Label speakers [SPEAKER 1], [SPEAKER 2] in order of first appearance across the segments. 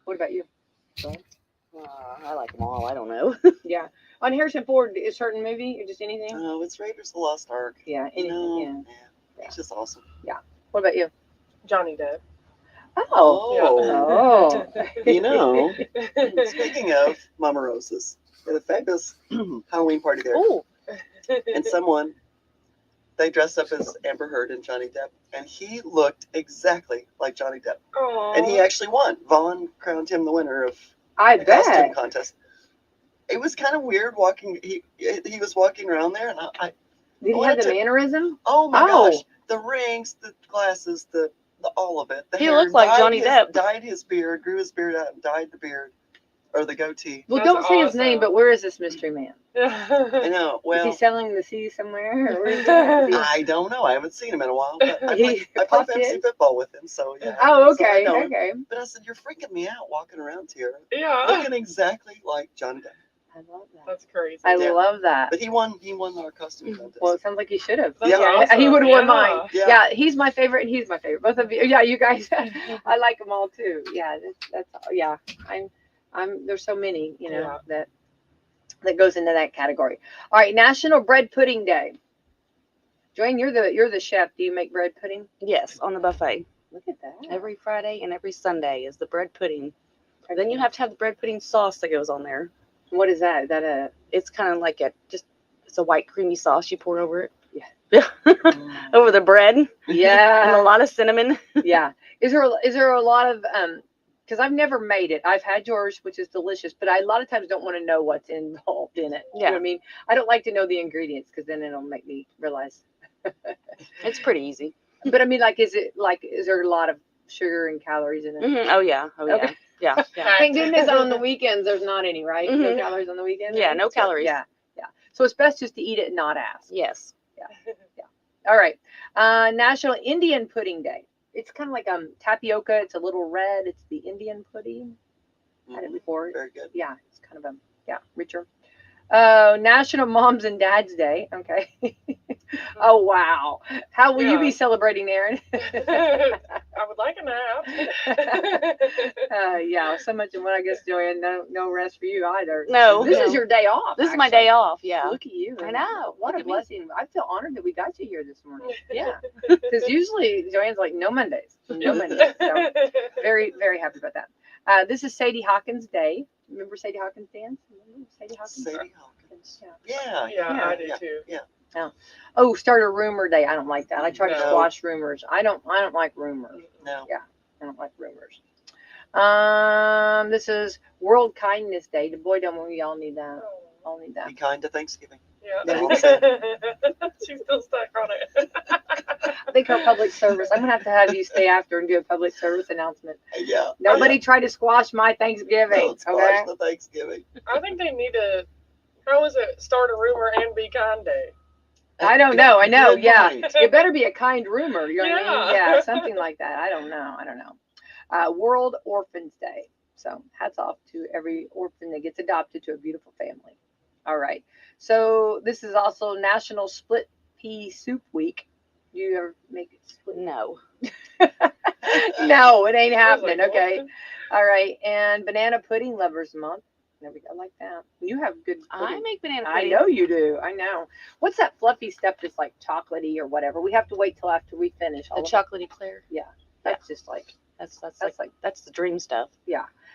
[SPEAKER 1] What about you?
[SPEAKER 2] I like them all. I don't know.
[SPEAKER 1] Yeah. On Harrison Ford, a certain movie or just anything?
[SPEAKER 3] Oh, it's Raiders of the Lost Ark.
[SPEAKER 1] Yeah, anything.
[SPEAKER 3] You know,
[SPEAKER 1] Yeah.
[SPEAKER 3] It's just awesome.
[SPEAKER 1] What about you?
[SPEAKER 4] Johnny Depp.
[SPEAKER 1] Oh.
[SPEAKER 3] You know, speaking of Mama Roses, we had a fabulous Halloween party there.
[SPEAKER 2] Oh,
[SPEAKER 3] And they dressed up as Amber Heard and Johnny Depp, and he looked exactly like Johnny Depp.
[SPEAKER 4] Aww.
[SPEAKER 3] And he actually won. Vaughn crowned him the winner of
[SPEAKER 1] I
[SPEAKER 3] the costume
[SPEAKER 1] bet.
[SPEAKER 3] contest. It was kind of weird walking. He was walking around there, and I
[SPEAKER 1] Did he have the mannerism?
[SPEAKER 3] oh my
[SPEAKER 1] Oh.
[SPEAKER 3] gosh, the rings, the glasses, the all of it. The
[SPEAKER 2] He
[SPEAKER 3] hair,
[SPEAKER 2] looked like Johnny Depp.
[SPEAKER 3] Dyed his beard, grew his beard out, and dyed the beard or the goatee.
[SPEAKER 1] Well,
[SPEAKER 4] That's
[SPEAKER 1] don't say his name,
[SPEAKER 4] awesome.
[SPEAKER 1] but where is this mystery man?
[SPEAKER 3] I know.
[SPEAKER 1] Is
[SPEAKER 3] Well,
[SPEAKER 1] he selling the sea somewhere? Or where is he at? Is he-
[SPEAKER 3] I don't know. I haven't seen him in a while. But I
[SPEAKER 1] He
[SPEAKER 3] play
[SPEAKER 1] popped
[SPEAKER 3] fantasy
[SPEAKER 1] in?
[SPEAKER 3] football with him, so yeah.
[SPEAKER 1] Oh,
[SPEAKER 3] So I
[SPEAKER 1] okay,
[SPEAKER 3] know him.
[SPEAKER 1] okay.
[SPEAKER 3] But I said, you're freaking me out walking around here,
[SPEAKER 4] Yeah.
[SPEAKER 3] looking exactly like Johnny Depp.
[SPEAKER 1] I love that.
[SPEAKER 4] That's crazy.
[SPEAKER 1] I
[SPEAKER 3] Yeah.
[SPEAKER 1] love that.
[SPEAKER 3] But he won our costume contest.
[SPEAKER 1] Well, it sounds like he should have.
[SPEAKER 4] That's
[SPEAKER 3] Yeah.
[SPEAKER 4] awesome.
[SPEAKER 1] He would have won
[SPEAKER 4] Yeah.
[SPEAKER 1] mine.
[SPEAKER 3] Yeah.
[SPEAKER 1] Yeah, he's my favorite, and he's my favorite. Both of you. Yeah, you guys. I like them all too. Yeah, that's yeah. I'm. There's so many,
[SPEAKER 4] Yeah.
[SPEAKER 1] that goes into that category. All right, National Bread Pudding Day. Joanne, you're the chef. Do you make bread pudding?
[SPEAKER 2] yes, on the buffet.
[SPEAKER 1] Look at that.
[SPEAKER 2] Every Friday and every Sunday is the bread pudding. Then you have to have the bread pudding sauce that goes on there.
[SPEAKER 1] What is that? Is that a?
[SPEAKER 2] It's kind of like it's a white creamy sauce you pour over it.
[SPEAKER 1] Yeah.
[SPEAKER 2] Over the bread. And a
[SPEAKER 1] Yeah.
[SPEAKER 2] lot of cinnamon.
[SPEAKER 1] Yeah. Is there a lot of because I've never made it. I've had yours, which is delicious, but I a lot of times don't want to know what's involved in it. You know
[SPEAKER 2] Yeah.
[SPEAKER 1] what I mean? I don't like to know the ingredients because then it'll make me realize.
[SPEAKER 2] It's pretty easy.
[SPEAKER 1] But I mean, is there a lot of sugar and calories in it?
[SPEAKER 2] Oh yeah. Oh yeah.
[SPEAKER 1] Okay.
[SPEAKER 2] Yeah. Yeah.
[SPEAKER 1] Thank goodness on the weekends there's not any, right? No
[SPEAKER 2] Mhm.
[SPEAKER 1] calories on the weekends.
[SPEAKER 2] Yeah, no calories.
[SPEAKER 1] Yeah. So it's best just to eat it and not ask.
[SPEAKER 2] Yes.
[SPEAKER 1] All right. National Indian Pudding Day. It's kind of like tapioca. It's a little red. It's the Indian pudding. Had it before.
[SPEAKER 3] Very good.
[SPEAKER 1] Yeah, it's kind of richer. National Moms and Dads Day. Okay. Oh wow. How will you be
[SPEAKER 4] Yeah.
[SPEAKER 1] celebrating, Erin?
[SPEAKER 4] I would like a nap.
[SPEAKER 1] Yeah. So much. And what I guess, Joanne, no rest for you either.
[SPEAKER 2] No.
[SPEAKER 1] This
[SPEAKER 2] no.
[SPEAKER 1] is your day off.
[SPEAKER 2] This is my
[SPEAKER 1] actually.
[SPEAKER 2] day off. Yeah.
[SPEAKER 1] Look at you.
[SPEAKER 2] I know.
[SPEAKER 1] What
[SPEAKER 2] Look
[SPEAKER 1] a
[SPEAKER 2] at me.
[SPEAKER 1] blessing. I feel honored that we got you here this morning.
[SPEAKER 2] Yeah.
[SPEAKER 1] Because usually Joanne's like, no Mondays. No Mondays. So very, very happy about that. This is Sadie Hawkins Day. Remember Sadie Hawkins dance? Remember Sadie Hawkins?
[SPEAKER 3] Sadie Hawkins.
[SPEAKER 1] Yeah.
[SPEAKER 3] Yeah.
[SPEAKER 4] Yeah, I do
[SPEAKER 3] Yeah.
[SPEAKER 4] too.
[SPEAKER 3] Yeah.
[SPEAKER 1] Oh, start a rumor day. I don't like that. I try to
[SPEAKER 3] No.
[SPEAKER 1] squash rumors. I don't like rumors.
[SPEAKER 3] No.
[SPEAKER 1] I don't like rumors. This is World Kindness Day. Boy, don't we all need that. All need that.
[SPEAKER 3] Be kind to Thanksgiving.
[SPEAKER 4] Yeah.
[SPEAKER 3] That's all I'm saying.
[SPEAKER 4] She's still stuck on it.
[SPEAKER 1] I think our public service. I'm gonna have you stay after and do a public service announcement.
[SPEAKER 3] Yeah.
[SPEAKER 1] Nobody try to squash my Thanksgiving.
[SPEAKER 3] Don't squash
[SPEAKER 1] Okay.
[SPEAKER 3] the Thanksgiving.
[SPEAKER 4] I think they need to, how is it, start a rumor and be kind day?
[SPEAKER 1] I don't know. I know.
[SPEAKER 3] Good
[SPEAKER 1] Yeah.
[SPEAKER 3] point.
[SPEAKER 1] It better be a kind rumor. You know what I mean?
[SPEAKER 4] Yeah.
[SPEAKER 1] Yeah, something like that. I don't know. World Orphans Day. So hats off to every orphan that gets adopted to a beautiful family. All right. So this is also National Split Pea Soup Week. Do you ever make it split?
[SPEAKER 2] No.
[SPEAKER 1] No, it ain't
[SPEAKER 4] I was
[SPEAKER 1] happening.
[SPEAKER 4] like,
[SPEAKER 1] Okay.
[SPEAKER 4] what?
[SPEAKER 1] All right. And Banana Pudding Lovers Month. There we go. I like that. You have good
[SPEAKER 2] I
[SPEAKER 1] pudding.
[SPEAKER 2] make banana
[SPEAKER 1] I
[SPEAKER 2] pudding.
[SPEAKER 1] know you do. I know. What's that fluffy stuff that's like chocolatey or whatever? We have to wait till after we finish.
[SPEAKER 2] The chocolate eclair.
[SPEAKER 1] That's just like,
[SPEAKER 2] That's
[SPEAKER 1] that's
[SPEAKER 2] like
[SPEAKER 1] like,
[SPEAKER 2] that's the dream stuff.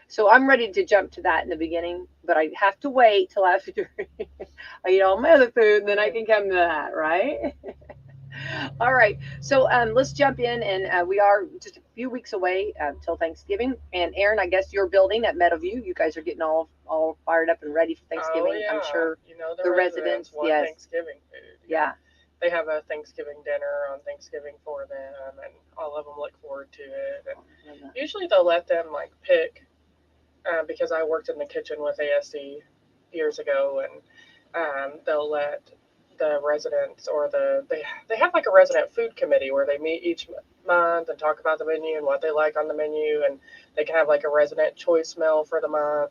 [SPEAKER 1] so I'm ready to jump to that in the beginning, but I have to wait till after I eat all my other food, and then I can come to that, right? All right. So let's jump in, and we are just a few weeks away till Thanksgiving. And Erin, I guess you're building at Meadowview. You guys are getting all fired up and ready for Thanksgiving.
[SPEAKER 4] Oh, yeah.
[SPEAKER 1] I'm sure.
[SPEAKER 4] You know,
[SPEAKER 1] the residents,
[SPEAKER 4] want
[SPEAKER 1] yes.
[SPEAKER 4] Thanksgiving food.
[SPEAKER 1] Yeah.
[SPEAKER 4] They have a Thanksgiving dinner on Thanksgiving for them, and all of them look forward to it. And usually they'll let them like pick, because I worked in the kitchen with ASC years ago, and they'll let the residents or they have like a resident food committee where they meet each month and talk about the menu and what they like on the menu, and they can have like a resident choice meal for the month.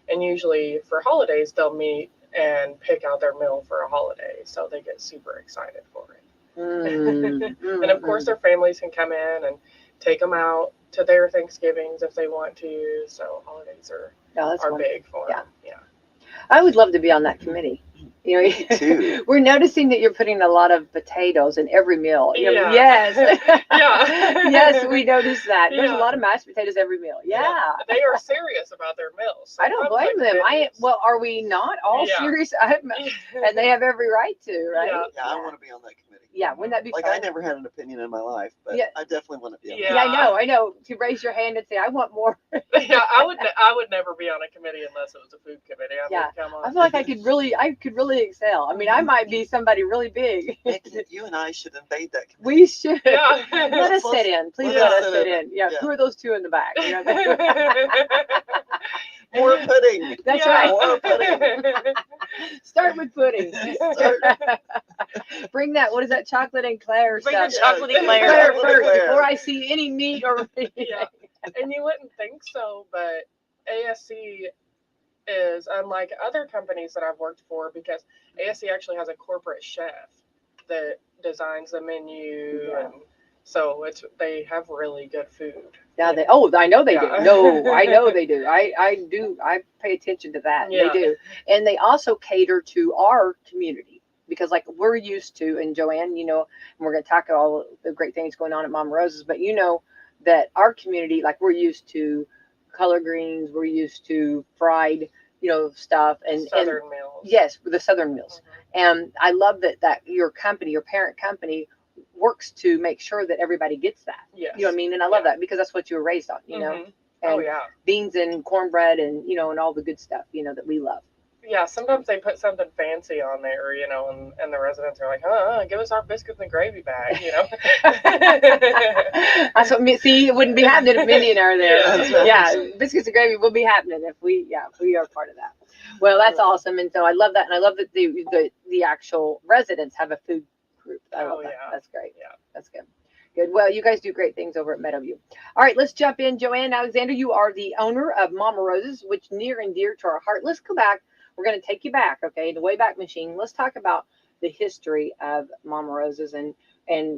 [SPEAKER 4] And usually for holidays they'll meet and pick out their meal for a holiday, so they get super excited for it. And of course their families can come in and take them out to their Thanksgivings if they want to. So holidays are
[SPEAKER 1] that's wonderful.
[SPEAKER 4] big for them. Yeah.
[SPEAKER 1] I would love to be on that committee.
[SPEAKER 3] Me too.
[SPEAKER 1] We're noticing that you're putting a lot of potatoes in every meal.
[SPEAKER 4] Yeah.
[SPEAKER 1] Yes.
[SPEAKER 4] Yeah.
[SPEAKER 1] Yes, we noticed that. There's a
[SPEAKER 4] Yeah.
[SPEAKER 1] lot of mashed potatoes every meal. Yeah.
[SPEAKER 4] They are serious about their meals.
[SPEAKER 1] I don't
[SPEAKER 4] Sometimes,
[SPEAKER 1] blame them.
[SPEAKER 4] committees-
[SPEAKER 1] Well, are we not all
[SPEAKER 4] Yeah.
[SPEAKER 1] serious? And they have every right to, right?
[SPEAKER 4] Yeah.
[SPEAKER 3] Yeah, I want to be on that committee.
[SPEAKER 1] Yeah, wouldn't that be
[SPEAKER 3] Like,
[SPEAKER 1] fun?
[SPEAKER 3] I never had an opinion in my life, but
[SPEAKER 1] Yeah.
[SPEAKER 3] I definitely want to be on
[SPEAKER 4] Yeah.
[SPEAKER 1] Yeah, I know. To raise your hand and say, I want more.
[SPEAKER 4] Yeah, I would never be on a committee unless it was a food committee. I mean, come on.
[SPEAKER 1] I feel like I could really excel. I mean, I might be somebody really big.
[SPEAKER 3] Nikki, you and I should invade that committee.
[SPEAKER 1] We should.
[SPEAKER 4] Yeah.
[SPEAKER 1] Let us sit in. Please
[SPEAKER 3] let
[SPEAKER 1] let
[SPEAKER 3] us
[SPEAKER 1] us
[SPEAKER 3] sit
[SPEAKER 1] sit in. Yeah.
[SPEAKER 3] Yeah.
[SPEAKER 1] Who are those two in the back? You know,
[SPEAKER 3] More pudding.
[SPEAKER 1] That's
[SPEAKER 4] Yeah.
[SPEAKER 1] right.
[SPEAKER 3] More pudding.
[SPEAKER 1] Start with pudding. Bring that. What is that? Chocolate and Claire
[SPEAKER 2] Bring the
[SPEAKER 1] stuff.
[SPEAKER 2] chocolate
[SPEAKER 3] Yeah,
[SPEAKER 2] eclair.
[SPEAKER 1] Claire
[SPEAKER 3] Chocolate
[SPEAKER 1] first
[SPEAKER 3] eclair.
[SPEAKER 1] before I see any meat or.
[SPEAKER 4] Yeah. And you wouldn't think so, but ASC is unlike other companies that I've worked for because ASC actually has a corporate chef that designs the menu,
[SPEAKER 1] Yeah.
[SPEAKER 4] and so they have really good food.
[SPEAKER 1] Yeah, I know they
[SPEAKER 4] Yeah.
[SPEAKER 1] do. No, I know they do. I do. I pay attention to that.
[SPEAKER 4] Yeah.
[SPEAKER 1] They do. And they also cater to our community because like we're used to, and Joanne, you know, and we're going to talk about all the great things going on at Mama Rose's, but you know that our community, like we're used to collard greens, we're used to fried, you know, stuff and
[SPEAKER 4] Southern meals.
[SPEAKER 1] yes, the Southern meals.
[SPEAKER 4] Mhm.
[SPEAKER 1] And I love that your company, your parent company, works to make sure that everybody gets that.
[SPEAKER 4] Yes.
[SPEAKER 1] You know what I mean? And I love
[SPEAKER 4] Yeah.
[SPEAKER 1] that because that's what you were raised on, you know,
[SPEAKER 4] Mhm.
[SPEAKER 1] and
[SPEAKER 4] Oh yeah.
[SPEAKER 1] beans and cornbread and, you know, and all the good stuff, you know, that we love.
[SPEAKER 4] Yeah, sometimes they put something fancy on there, you know, and the residents are like, give us our biscuits and gravy bag, you know.
[SPEAKER 1] That's what, see, it wouldn't be happening if Mindy and I are there.
[SPEAKER 4] Yeah.
[SPEAKER 3] That's right.
[SPEAKER 1] Yeah, biscuits and gravy will be happening if we are part of that. Well, that's awesome. And so I love that. And I love that the actual residents have a food group. I love that.
[SPEAKER 4] Yeah.
[SPEAKER 1] That's great.
[SPEAKER 4] Yeah.
[SPEAKER 1] That's good. Good. Well, you guys do great things over at Meadow. All right, let's jump in. Joanne Alexander, you are the owner of Mama Rose's, which near and dear to our heart. Let's go back. We're going to take you back, okay, the Wayback Machine. Let's talk about the history of Mama Rose's and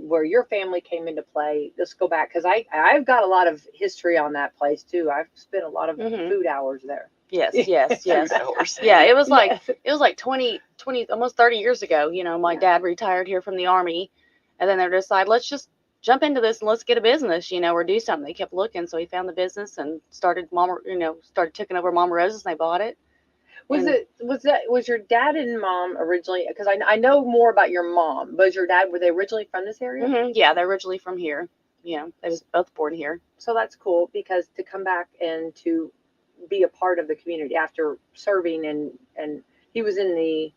[SPEAKER 1] where your family came into play. Let's go back because I've got a lot of history on that place too. I've spent a lot of food hours there.
[SPEAKER 2] Yes.
[SPEAKER 3] Food hours.
[SPEAKER 2] Yeah, it was like 20, almost 30 years ago. You know, my dad retired here from the Army, and then they decided, let's just jump into this and let's get a business, you know, or do something. They kept looking, so he found the business and started taking over Mama Rose's, and they bought it.
[SPEAKER 1] Was your dad and mom originally? Because I know more about your mom. Was your dad? Were they originally from this area?
[SPEAKER 2] Mm-hmm. Yeah, they're originally from here. Yeah, they was both born here.
[SPEAKER 1] So that's cool because to come back and to be a part of the community after serving and he was in the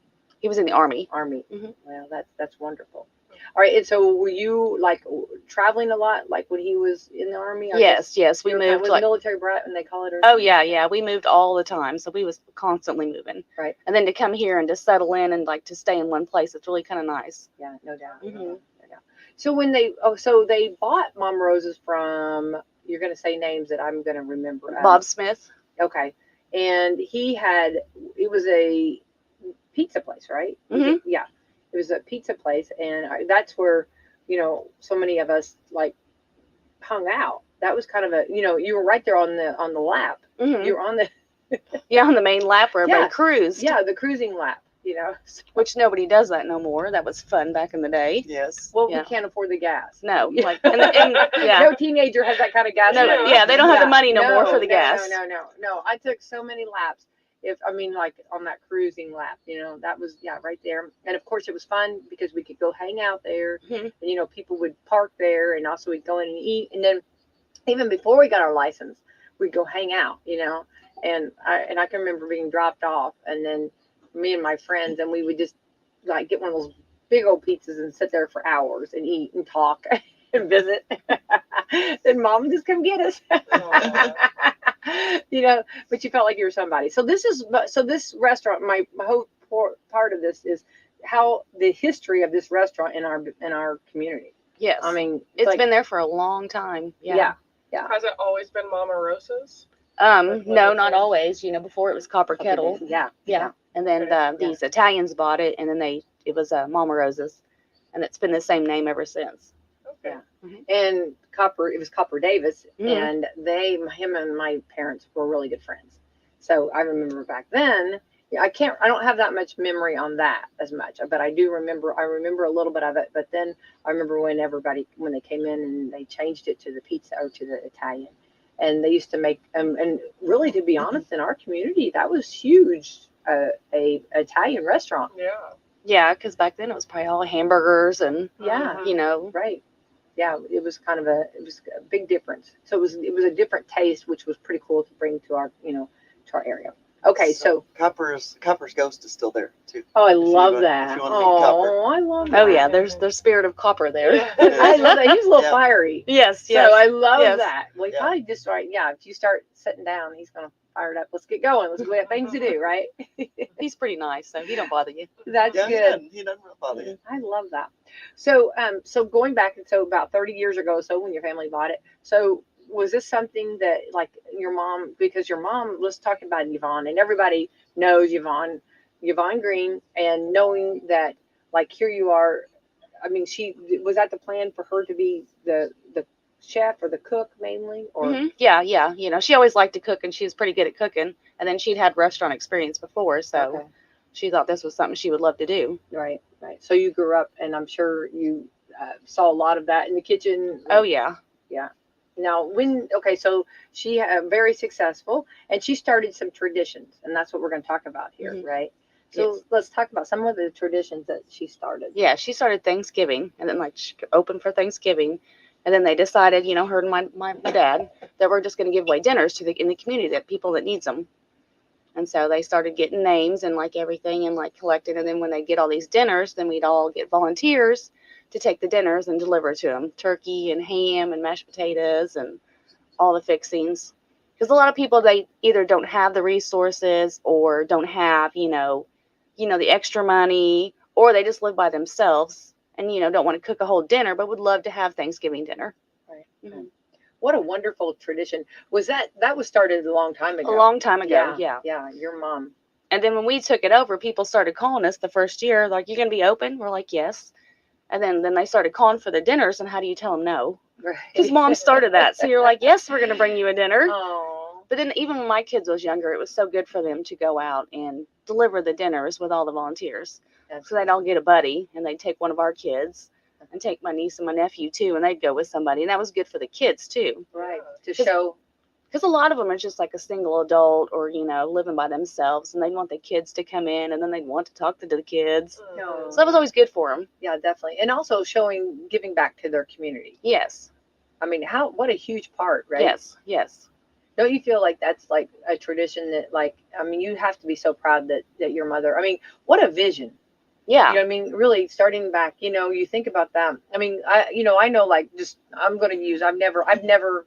[SPEAKER 2] Army.
[SPEAKER 1] Mm-hmm. Well, that's wonderful. All right, and so were you like traveling a lot, like when he was in the Army?
[SPEAKER 2] Yes. We
[SPEAKER 1] You were
[SPEAKER 2] moved
[SPEAKER 1] was
[SPEAKER 2] like.
[SPEAKER 1] military brat, and they call it. Or
[SPEAKER 2] Oh
[SPEAKER 1] something?
[SPEAKER 2] yeah. We moved all the time, so we was constantly moving.
[SPEAKER 1] Right.
[SPEAKER 2] And then to come here and to settle in and like to stay in one place, it's really kind of nice.
[SPEAKER 1] Yeah, no doubt.
[SPEAKER 2] Mhm.
[SPEAKER 1] No doubt. So when they bought Mama Rose's from, you're going to say names that I'm going to remember.
[SPEAKER 2] Bob Smith.
[SPEAKER 1] Okay, and it was a pizza place, right?
[SPEAKER 2] Mhm.
[SPEAKER 1] Yeah, it was a pizza place, and that's where, you know, so many of us like hung out. That was kind of a, you know, you were right there on the lap.
[SPEAKER 2] Mhm.
[SPEAKER 1] You were on the
[SPEAKER 2] On the main lap where everybody cruised.
[SPEAKER 1] yeah, the cruising lap, you know.
[SPEAKER 2] Which nobody does that no more. That was fun back in the day.
[SPEAKER 3] Yes.
[SPEAKER 1] Well,
[SPEAKER 2] Yeah.
[SPEAKER 1] we can't afford the gas.
[SPEAKER 2] No, like yeah.
[SPEAKER 1] No teenager has that kind of gas.
[SPEAKER 2] No,
[SPEAKER 1] money.
[SPEAKER 2] yeah, they don't have the money no more for the
[SPEAKER 1] no,
[SPEAKER 2] gas.
[SPEAKER 1] No. I took so many laps. Like on that cruising lap, you know, that was right there. And of course it was fun because we could go hang out there,
[SPEAKER 2] Mhm.
[SPEAKER 1] and you know, people would park there, and also we'd go in and eat. And then even before we got our license, we'd go hang out, you know. And I can remember being dropped off, and then me and my friends, and we would just like get one of those big old pizzas and sit there for hours and eat and talk and visit. Then mom would just come get us. You know, but you felt like you were somebody. So this restaurant, my whole part of this is how the history of this restaurant in our community.
[SPEAKER 2] Yes.
[SPEAKER 1] I mean,
[SPEAKER 2] it's
[SPEAKER 1] like,
[SPEAKER 2] been there for a long time.
[SPEAKER 1] yeah.
[SPEAKER 4] Has it always been Mama Rosa's?
[SPEAKER 2] No, not always. You know, before it was Copper Kettle.
[SPEAKER 1] Yeah.
[SPEAKER 2] And then
[SPEAKER 4] Okay.
[SPEAKER 2] these Italians bought it, and then it was Mama Rose's, and it's been the same name ever since.
[SPEAKER 4] Okay.
[SPEAKER 1] Yeah. and it was Copper Davis,
[SPEAKER 2] Mhm.
[SPEAKER 1] and him and my parents were really good friends. So I remember back then, I don't have that much memory on that as much, but I remember a little bit of it. But then I remember when they came in and they changed it to the pizza or to the Italian, and they used to make, and really, to be honest, in our community, that was huge, a Italian restaurant.
[SPEAKER 4] Yeah.
[SPEAKER 2] Yeah, because back then it was probably all hamburgers and,
[SPEAKER 1] Yeah.
[SPEAKER 2] you know.
[SPEAKER 1] Right. Yeah, it was a big difference. So it was a different taste, which was pretty cool to bring to our area. Okay, so
[SPEAKER 3] Copper's Ghost is still there too.
[SPEAKER 1] I
[SPEAKER 3] you
[SPEAKER 1] love
[SPEAKER 3] want-
[SPEAKER 1] that.
[SPEAKER 3] if you wanna meet Copper.
[SPEAKER 1] Oh, I love that.
[SPEAKER 2] Oh, yeah, there's spirit of copper there.
[SPEAKER 1] I love that. He's a little
[SPEAKER 3] Yeah.
[SPEAKER 1] fiery.
[SPEAKER 2] Yes,
[SPEAKER 1] So
[SPEAKER 2] yes.
[SPEAKER 1] I love
[SPEAKER 2] yes.
[SPEAKER 1] that. Well,
[SPEAKER 3] Yeah.
[SPEAKER 1] probably just right. Yeah, if you start sitting down, he's gonna fire it up. Let's get going. We have things to do, right?
[SPEAKER 2] He's pretty nice, so he don't bother you.
[SPEAKER 1] That's
[SPEAKER 3] Yeah,
[SPEAKER 1] good.
[SPEAKER 3] he doesn't really bother you.
[SPEAKER 1] I love that. So, so going back, so about 30 years ago, so when your family bought it, so was this something that, like, your mom, because your mom, let's talk about Yvonne, and everybody knows Yvonne Green, and knowing that, like, here you are, I mean, was that the plan for her to be the chef or the cook mainly, or?
[SPEAKER 2] Mhm. Yeah, yeah. You know, she always liked to cook, and she was pretty good at cooking. And then she'd had restaurant experience before, so
[SPEAKER 1] Okay.
[SPEAKER 2] she thought this was something she would love to do.
[SPEAKER 1] Right. So you grew up, and I'm sure you saw a lot of that in the kitchen.
[SPEAKER 2] Oh, yeah.
[SPEAKER 1] Now, so she very successful, and she started some traditions, and that's what we're going to talk about here,
[SPEAKER 2] Mhm.
[SPEAKER 1] right? So
[SPEAKER 2] Yes.
[SPEAKER 1] let's talk about some of the traditions that she started.
[SPEAKER 2] Yeah, she started Thanksgiving, and then, like, she opened for Thanksgiving. And then they decided, you know, her and my dad, that we're just going to give away dinners in the community, that people that needs them. And so they started getting names and, like, everything, and, like, collecting. And then when they get all these dinners, then we'd all get volunteers to take the dinners and deliver to them. Turkey and ham and mashed potatoes and all the fixings. Because a lot of people, they either don't have the resources or don't have, the extra money, or they just live by themselves and, don't want to cook a whole dinner, but would love to have Thanksgiving dinner.
[SPEAKER 1] Right.
[SPEAKER 2] Mhm.
[SPEAKER 1] What a wonderful tradition. That was started a long time ago?
[SPEAKER 2] A long time ago, yeah.
[SPEAKER 1] Yeah, your mom.
[SPEAKER 2] And then when we took it over, people started calling us the first year, like, "You going to be open?" We're like, "Yes." And then they started calling for the dinners, and how do you tell them no?
[SPEAKER 1] Right.
[SPEAKER 2] Because mom started that. So you're like, "Yes, we're going to bring you a dinner."
[SPEAKER 1] Oh.
[SPEAKER 2] But then even when my kids was younger, it was so good for them to go out and deliver the dinners with all the volunteers. So they'd all get a buddy, and they'd take one of our kids and take my niece and my nephew too, and they'd go with somebody. And that was good for the kids too.
[SPEAKER 1] Right. To show.
[SPEAKER 2] Because a lot of them are just like a single adult or, living by themselves, and they'd want the kids to come in, and then they'd want to talk to the kids.
[SPEAKER 1] No.
[SPEAKER 2] So that was always good for them.
[SPEAKER 1] Yeah, definitely. And also giving back to their community.
[SPEAKER 2] Yes.
[SPEAKER 1] I mean, what a huge part, right?
[SPEAKER 2] Yes.
[SPEAKER 1] Don't you feel like that's like a tradition that, like, I mean, you have to be so proud that your mother, I mean, what a vision.
[SPEAKER 2] Yeah.
[SPEAKER 1] You know what I mean? Really starting back, you think about that. I mean, I know, like, just, I've never,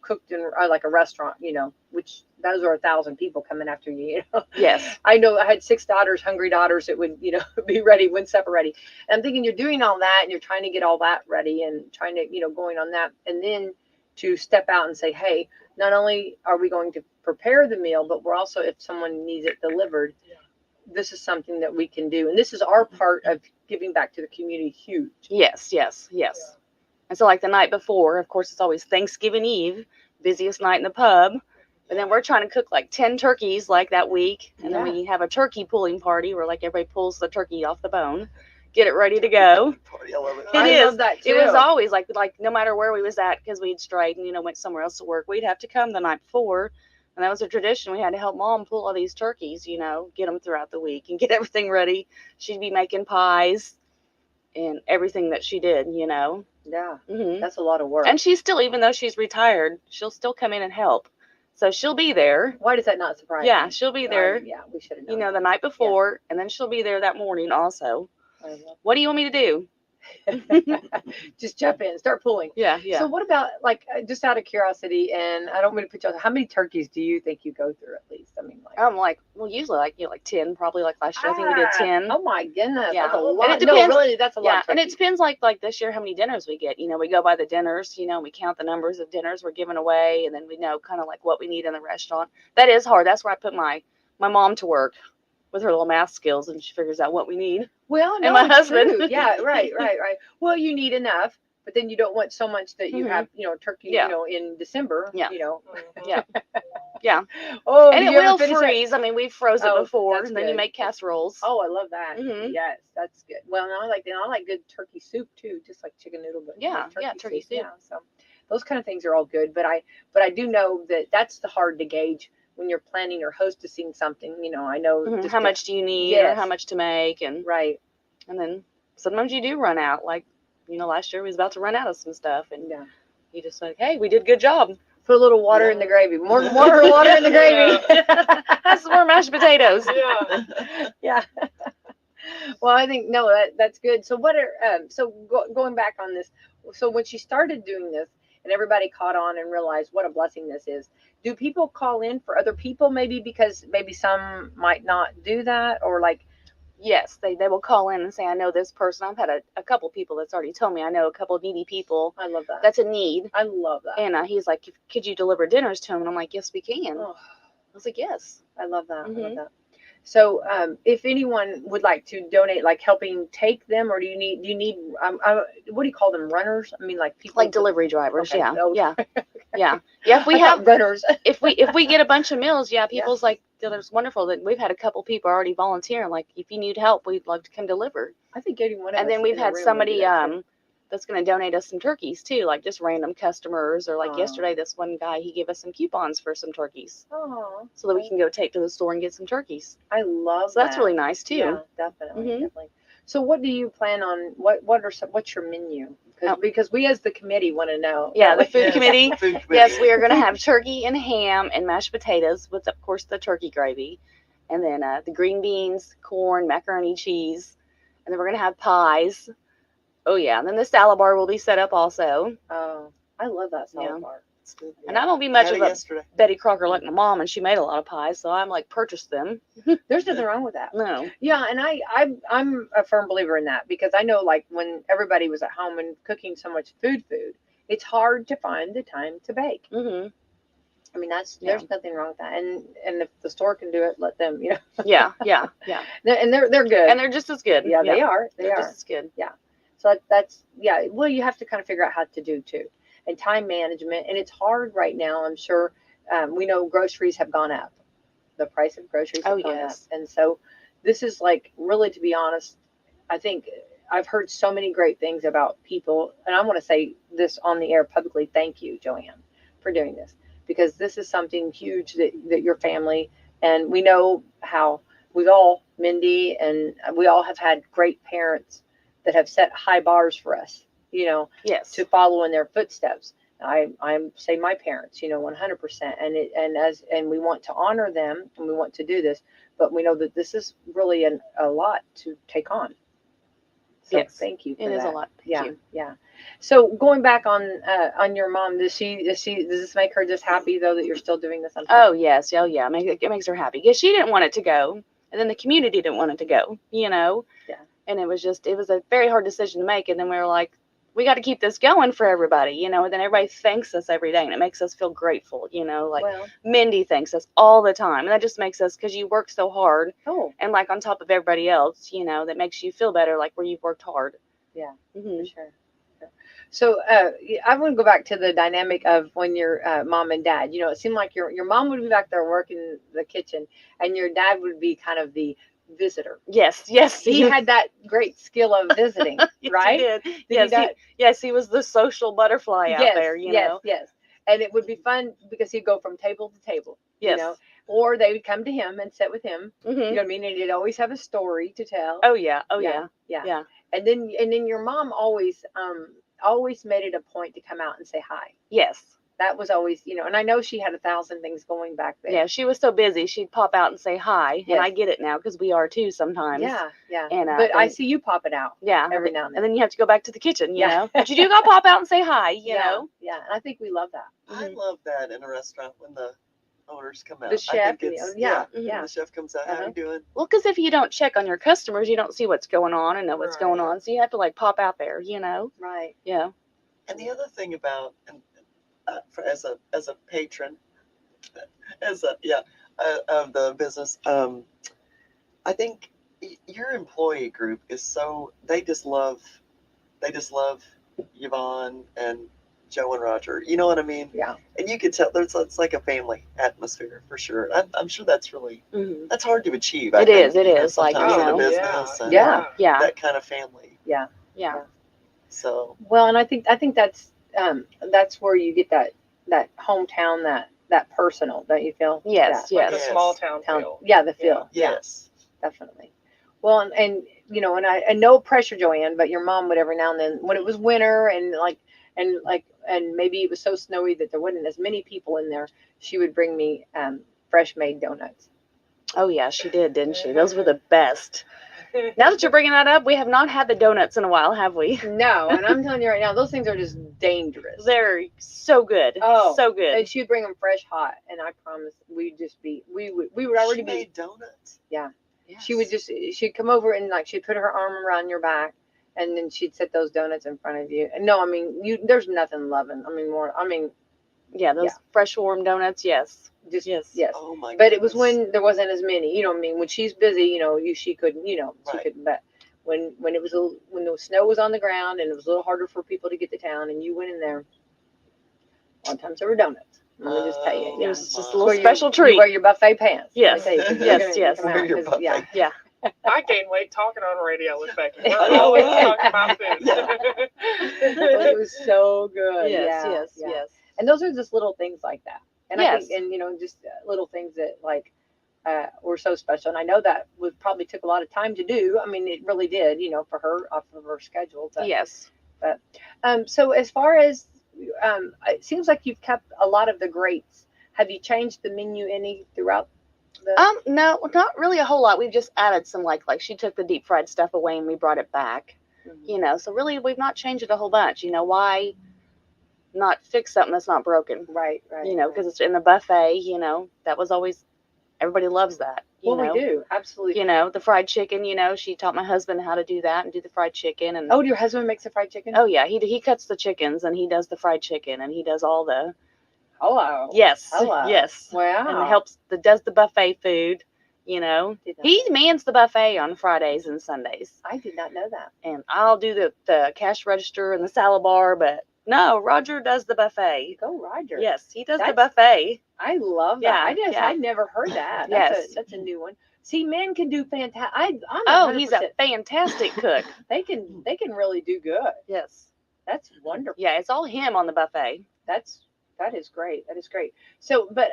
[SPEAKER 1] cooked in like a restaurant, which those are 1,000 people coming after you,
[SPEAKER 2] Yes.
[SPEAKER 1] I know I had 6 daughters, hungry daughters that would, be ready when supper ready. And I'm thinking, you're doing all that and you're trying to get all that ready and trying to, going on that. And then to step out and say, hey, not only are we going to prepare the meal, but we're also, if someone needs it delivered, this is something that we can do. And this is our part of giving back to the community. Huge.
[SPEAKER 2] Yes. And so, like, the night before, of course, it's always Thanksgiving Eve, busiest night in the pub. And then we're trying to cook like 10 turkeys like that week. And then we have a turkey pulling party where, like, everybody pulls the turkey off the bone, get it ready to go.
[SPEAKER 3] Party, I love it.
[SPEAKER 1] I love that too.
[SPEAKER 2] It was always like no matter where we was at, because we'd strayed and, went somewhere else to work, we'd have to come the night before. And that was a tradition. We had to help mom pull all these turkeys, get them throughout the week and get everything ready. She'd be making pies and everything that she did,
[SPEAKER 1] Yeah.
[SPEAKER 2] Mm-hmm.
[SPEAKER 1] That's a lot of work.
[SPEAKER 2] And she's still, even though she's retired, she'll still come in and help. So she'll be there.
[SPEAKER 1] Why does that not surprise
[SPEAKER 2] Yeah,
[SPEAKER 1] me?
[SPEAKER 2] she'll be there.
[SPEAKER 1] Yeah, we should have known.
[SPEAKER 2] The night before, and then she'll be there that morning also. What do you want me to do?
[SPEAKER 1] Just jump in, start pulling.
[SPEAKER 2] Yeah.
[SPEAKER 1] So what about, like, just out of curiosity, and I don't want to put you on, how many turkeys do you think you go through at least? I mean, like,
[SPEAKER 2] usually like 10, probably, like last year I think we did 10.
[SPEAKER 1] Oh my goodness,
[SPEAKER 2] Yeah.
[SPEAKER 1] that's a lot.
[SPEAKER 2] And it depends.
[SPEAKER 1] No, really, that's a lot.
[SPEAKER 2] Yeah,
[SPEAKER 1] of
[SPEAKER 2] and it
[SPEAKER 1] turkeys.
[SPEAKER 2] depends, like this year how many dinners we get. We go by the dinners, we count the numbers of dinners we're giving away, and then we know kind of like what we need in the restaurant. That is hard. That's where I put my mom to work with her little math skills, and she figures out what we need.
[SPEAKER 1] Well, no,
[SPEAKER 2] and my
[SPEAKER 1] it's
[SPEAKER 2] husband.
[SPEAKER 1] true. Yeah, right. Well, you need enough but then you don't want so much that you
[SPEAKER 2] Mhm.
[SPEAKER 1] have, turkey,
[SPEAKER 2] Yeah.
[SPEAKER 1] in December,
[SPEAKER 2] Yeah.
[SPEAKER 4] Mhm.
[SPEAKER 2] Yeah. Yeah.
[SPEAKER 1] Oh,
[SPEAKER 2] And
[SPEAKER 1] did
[SPEAKER 2] it
[SPEAKER 1] you ever
[SPEAKER 2] will
[SPEAKER 1] finish that?
[SPEAKER 2] freeze. I mean, we've frozen
[SPEAKER 1] Oh,
[SPEAKER 2] before,
[SPEAKER 1] that's
[SPEAKER 2] and then you
[SPEAKER 1] good.
[SPEAKER 2] make casseroles.
[SPEAKER 1] Oh, I love that.
[SPEAKER 2] Mhm.
[SPEAKER 1] Yes, that's good. Well, and I like good turkey soup too, just like chicken noodle, but
[SPEAKER 2] Yeah,
[SPEAKER 1] like
[SPEAKER 2] turkey soup.
[SPEAKER 1] Yeah, so those kind of things are all good. But I do know that that's the hard to gauge when you're planning or hostessing something. I know
[SPEAKER 2] Mhm.
[SPEAKER 1] just
[SPEAKER 2] How much do you need, or how
[SPEAKER 1] Yes.
[SPEAKER 2] much to make, and
[SPEAKER 1] right.
[SPEAKER 2] then sometimes you do run out. Like, last year we was about to run out of some stuff, and
[SPEAKER 1] Yeah.
[SPEAKER 2] you just like, hey, we did a good job.
[SPEAKER 1] Put a little water in the gravy. More water in the gravy.
[SPEAKER 2] Have some more mashed potatoes.
[SPEAKER 4] Yeah.
[SPEAKER 1] Yeah. Well, I think no, that's good. So going back on this, so when she started doing this and everybody caught on and realized what a blessing this is, do people call in for other people maybe because maybe some might not do that or like
[SPEAKER 2] Yes, they will call in and say, I know this person. I've had a couple people that's already told me I know a couple needy people.
[SPEAKER 1] I love that.
[SPEAKER 2] That's a need.
[SPEAKER 1] I love that.
[SPEAKER 2] And he's like, could you deliver dinners to him? And I'm like, yes, we can.
[SPEAKER 1] Oh,
[SPEAKER 2] I was like, yes.
[SPEAKER 1] I love that. I love
[SPEAKER 2] Mhm.
[SPEAKER 1] that. So, if anyone would like to donate, like helping take them, or do you need what do you call them? Runners? I mean, like people
[SPEAKER 2] Like delivery drivers.
[SPEAKER 1] Okay.
[SPEAKER 2] Yeah.
[SPEAKER 1] Oh,
[SPEAKER 2] Yeah. Yeah. Yeah. If we
[SPEAKER 1] I thought
[SPEAKER 2] have,
[SPEAKER 1] runners.
[SPEAKER 2] if we get a bunch of meals, yeah, people's like, it's wonderful that we've had a couple people already volunteering. Like, if you need help, we'd love to come deliver.
[SPEAKER 1] I think anyone.
[SPEAKER 2] And then we've had somebody that's going to donate us some turkeys too, like just random customers, or like
[SPEAKER 1] Oh.
[SPEAKER 2] yesterday, this one guy, he gave us some coupons for some turkeys
[SPEAKER 1] Oh,
[SPEAKER 2] so that we can go take to the store and get some turkeys.
[SPEAKER 1] I love
[SPEAKER 2] So that's
[SPEAKER 1] that.
[SPEAKER 2] really nice too.
[SPEAKER 1] Yeah, definitely,
[SPEAKER 2] Mhm.
[SPEAKER 1] definitely. So, what do you plan on? What's your menu? Because we as the committee want to know.
[SPEAKER 2] Yeah, the
[SPEAKER 1] don't we?
[SPEAKER 2] food committee.
[SPEAKER 3] Food committee.
[SPEAKER 2] Yes, we are going to have turkey and ham and mashed potatoes with, of course, the turkey gravy, and then the green beans, corn, macaroni, cheese, and then we're going to have pies. Oh yeah, and then the salad bar will be set up also.
[SPEAKER 1] Oh, I love that salad
[SPEAKER 2] Yeah.
[SPEAKER 1] bar.
[SPEAKER 3] It's good.
[SPEAKER 2] And I don't be
[SPEAKER 3] I
[SPEAKER 2] much
[SPEAKER 3] had
[SPEAKER 2] of
[SPEAKER 3] it
[SPEAKER 2] a
[SPEAKER 3] yesterday.
[SPEAKER 2] Betty Crocker like my mom, and she made a lot of pies, so I'm like, purchase them.
[SPEAKER 1] There's nothing wrong with that.
[SPEAKER 2] No.
[SPEAKER 1] Yeah, and I'm a firm believer in that because I know like when everybody was at home and cooking so much food, it's hard to find the time to bake.
[SPEAKER 2] Mhm.
[SPEAKER 1] I mean
[SPEAKER 2] Yeah.
[SPEAKER 1] there's nothing wrong with that, and if the store can do it, let them.
[SPEAKER 2] Yeah.
[SPEAKER 1] And they're good.
[SPEAKER 2] And they're just as good.
[SPEAKER 1] Yeah, they are.
[SPEAKER 2] They're just as good.
[SPEAKER 1] So that's well, you have to kind of figure out how to do too, and time management, and it's hard right now. I'm sure we know groceries have gone up. The price of groceries have gone up, and so this is like really, to be honest, I think I've heard so many great things about people, and I want to say this on the air publicly. Thank you, Joanne, for doing this because this is something huge that your family and we know how we've all Mindy and we all have had great parents that have set high bars for us,
[SPEAKER 2] Yes.
[SPEAKER 1] to follow in their footsteps. I say my parents, 100%, and we want to honor them and we want to do this, but we know that this is really a lot to take on. So
[SPEAKER 2] Yes.
[SPEAKER 1] thank you for
[SPEAKER 2] It
[SPEAKER 1] that.
[SPEAKER 2] is a lot. Thank you.
[SPEAKER 1] Yeah. So going back on your mom, does this make her just happy though that you're still doing this?
[SPEAKER 2] Oh yes. Oh yeah. It makes her happy because she didn't want it to go, and then the community didn't want it to go.
[SPEAKER 1] Yeah.
[SPEAKER 2] And it was a very hard decision to make, and then we were like, we got to keep this going for everybody, and then everybody thanks us every day, and it makes us feel grateful, like
[SPEAKER 1] Well,
[SPEAKER 2] Mindy thanks us all the time, and that just makes us, because you work so hard, and like on top of everybody else, that makes you feel better, like where you've worked hard.
[SPEAKER 1] Yeah,
[SPEAKER 2] Mm-hmm.
[SPEAKER 1] for sure. So I want to go back to the dynamic of when your mom and dad, it seemed like your mom would be back there working the kitchen and your dad would be kind of the visitor.
[SPEAKER 2] Yes.
[SPEAKER 1] He had that great skill of visiting,
[SPEAKER 2] Yes,
[SPEAKER 1] right?
[SPEAKER 2] He did. Yes, he was the social butterfly out there,
[SPEAKER 1] Yes. And it would be fun because he'd go from table to table,
[SPEAKER 2] Yes.
[SPEAKER 1] or they would come to him and sit with him.
[SPEAKER 2] Mm-hmm.
[SPEAKER 1] You know what I mean? And he'd always have a story to tell.
[SPEAKER 2] Oh yeah.
[SPEAKER 1] Yeah. And then your mom always made it a point to come out and say hi.
[SPEAKER 2] Yes.
[SPEAKER 1] That was always, and I know she had 1,000 things going back there.
[SPEAKER 2] Yeah, she was so busy. She'd pop out and say hi,
[SPEAKER 1] Yes.
[SPEAKER 2] and I get it now because we are too sometimes.
[SPEAKER 1] Yeah.
[SPEAKER 2] And
[SPEAKER 1] but I see you popping out.
[SPEAKER 2] Yeah.
[SPEAKER 1] Every now and then.
[SPEAKER 2] And then you have to go back to the kitchen, you know. But you do gotta pop out and say hi, you know.
[SPEAKER 1] Yeah. And I think we love that.
[SPEAKER 3] I love that in a restaurant when the owners come out.
[SPEAKER 1] The chef.
[SPEAKER 3] I think it's,
[SPEAKER 1] Yeah.
[SPEAKER 3] The chef comes out. How you doing?
[SPEAKER 2] Well, because if you don't check on your customers, you don't see what's going on and know what's going on. So you have to like pop out there, you know.
[SPEAKER 1] Right.
[SPEAKER 2] Yeah.
[SPEAKER 3] And the other thing about, as a patron, of the business, I think your employee group is so, they just love Yvonne and Joe and Roger. You know what I mean?
[SPEAKER 1] Yeah.
[SPEAKER 3] And you could tell it's like a family atmosphere for sure. I'm sure that's really
[SPEAKER 2] Mhm.
[SPEAKER 3] that's hard to achieve.
[SPEAKER 2] It is, it is, like,
[SPEAKER 3] sometimes
[SPEAKER 2] you
[SPEAKER 3] in a
[SPEAKER 2] know.
[SPEAKER 3] business and
[SPEAKER 1] Yeah.
[SPEAKER 2] Yeah.
[SPEAKER 3] that kind of family.
[SPEAKER 1] Yeah.
[SPEAKER 2] Yeah.
[SPEAKER 3] So
[SPEAKER 1] Well, and I think that's where you get that hometown, that personal, don't you feel?
[SPEAKER 2] Yes,
[SPEAKER 1] That
[SPEAKER 4] Like
[SPEAKER 2] yes.
[SPEAKER 4] a small town
[SPEAKER 1] town,
[SPEAKER 4] feel.
[SPEAKER 1] yeah, the feel. Yeah,
[SPEAKER 3] yes.
[SPEAKER 1] definitely. Well, and you know, and no pressure, Joanne, but your mom would every now and then when it was winter and maybe it was so snowy that there wasn't as many people in there, she would bring me fresh made donuts.
[SPEAKER 2] Oh yeah, she did, didn't she? Those were the best. Now that you're bringing that up, we have not had the donuts in a while, have we?
[SPEAKER 1] No, and I'm telling you right now, those things are just dangerous.
[SPEAKER 2] They're so good.
[SPEAKER 1] Oh,
[SPEAKER 2] so good.
[SPEAKER 1] And she'd bring them fresh hot, and I promise we would already
[SPEAKER 3] She
[SPEAKER 1] be.
[SPEAKER 3] made donuts.
[SPEAKER 1] Yeah.
[SPEAKER 2] Yes.
[SPEAKER 1] She'd come over and like she'd put her arm around your back, and then she'd set those donuts in front of you. And no, I mean there's nothing loving.
[SPEAKER 2] Yeah, those fresh warm donuts. Yes.
[SPEAKER 1] Just
[SPEAKER 2] Yes.
[SPEAKER 1] yes.
[SPEAKER 3] Oh my
[SPEAKER 1] But it was
[SPEAKER 3] goodness.
[SPEAKER 1] when there wasn't as many. You know what I mean? When she's busy, she couldn't. She
[SPEAKER 3] Right.
[SPEAKER 1] couldn't. But when when the snow was on the ground and it was a little harder for people to get to town, and you went in there, a lot of times there were donuts. Let me just tell you,
[SPEAKER 2] It
[SPEAKER 1] yeah.
[SPEAKER 2] was just a
[SPEAKER 3] my-
[SPEAKER 2] little
[SPEAKER 1] Wear
[SPEAKER 2] special
[SPEAKER 1] You
[SPEAKER 2] treat.
[SPEAKER 1] wear your buffet pants.
[SPEAKER 2] Yes.
[SPEAKER 1] Let me tell you, 'cause
[SPEAKER 2] Yes,
[SPEAKER 1] you're gonna
[SPEAKER 2] yes.
[SPEAKER 1] come
[SPEAKER 3] Wear
[SPEAKER 1] out,
[SPEAKER 3] your
[SPEAKER 1] 'cause, yeah.
[SPEAKER 3] buffet.
[SPEAKER 2] Yeah.
[SPEAKER 4] I gain weight talking on radio with Becky. We're
[SPEAKER 1] Oh,
[SPEAKER 4] always
[SPEAKER 1] yeah.
[SPEAKER 4] talking about food.
[SPEAKER 1] It was so good.
[SPEAKER 2] Yes,
[SPEAKER 1] yeah,
[SPEAKER 2] yes,
[SPEAKER 1] yeah.
[SPEAKER 2] yes.
[SPEAKER 1] And those are just little things like that. And I
[SPEAKER 2] Yes.
[SPEAKER 1] think, and just little things that like were so special. And I know that would probably took a lot of time to do. I mean, it really did, for her off of her schedule. But,
[SPEAKER 2] Yes.
[SPEAKER 1] so as far as it seems like you've kept a lot of the greats. Have you changed the menu any throughout the?
[SPEAKER 2] No, not really a whole lot. We've just added some like she took the deep fried stuff away and we brought it back.
[SPEAKER 1] Mhm.
[SPEAKER 2] So really we've not changed it a whole bunch. Why not fix something that's not broken?
[SPEAKER 1] Right.
[SPEAKER 2] Because it's in the buffet, that was always everybody loves that.
[SPEAKER 1] Well, we do absolutely.
[SPEAKER 2] The fried chicken, she taught my husband how to do that and do the fried chicken and
[SPEAKER 1] Oh, your husband makes the fried chicken?
[SPEAKER 2] oh yeah, he cuts the chickens and he does the fried chicken and he does all the
[SPEAKER 1] Hello.
[SPEAKER 2] yes.
[SPEAKER 1] Hello.
[SPEAKER 2] Yes.
[SPEAKER 1] Wow.
[SPEAKER 2] And does the buffet food,
[SPEAKER 1] Did not
[SPEAKER 2] He
[SPEAKER 1] know.
[SPEAKER 2] mans the buffet on Fridays and Sundays.
[SPEAKER 1] I did not know that.
[SPEAKER 2] And I'll do the cash register and the salad bar, but no, Roger does the buffet.
[SPEAKER 1] Go Roger.
[SPEAKER 2] Yes, he does the
[SPEAKER 1] That's-
[SPEAKER 2] buffet.
[SPEAKER 1] I love
[SPEAKER 2] Yeah,
[SPEAKER 1] that.
[SPEAKER 2] yeah.
[SPEAKER 1] I never heard that.
[SPEAKER 2] Yes.
[SPEAKER 1] That's a new one. See, men can do fantastic. I'm
[SPEAKER 2] Oh, he's a
[SPEAKER 1] 100%.
[SPEAKER 2] fantastic cook.
[SPEAKER 1] They can really do good.
[SPEAKER 2] Yes.
[SPEAKER 1] That's wonderful.
[SPEAKER 2] Yeah, it's all him on the buffet.
[SPEAKER 1] That is great. That is great. So, but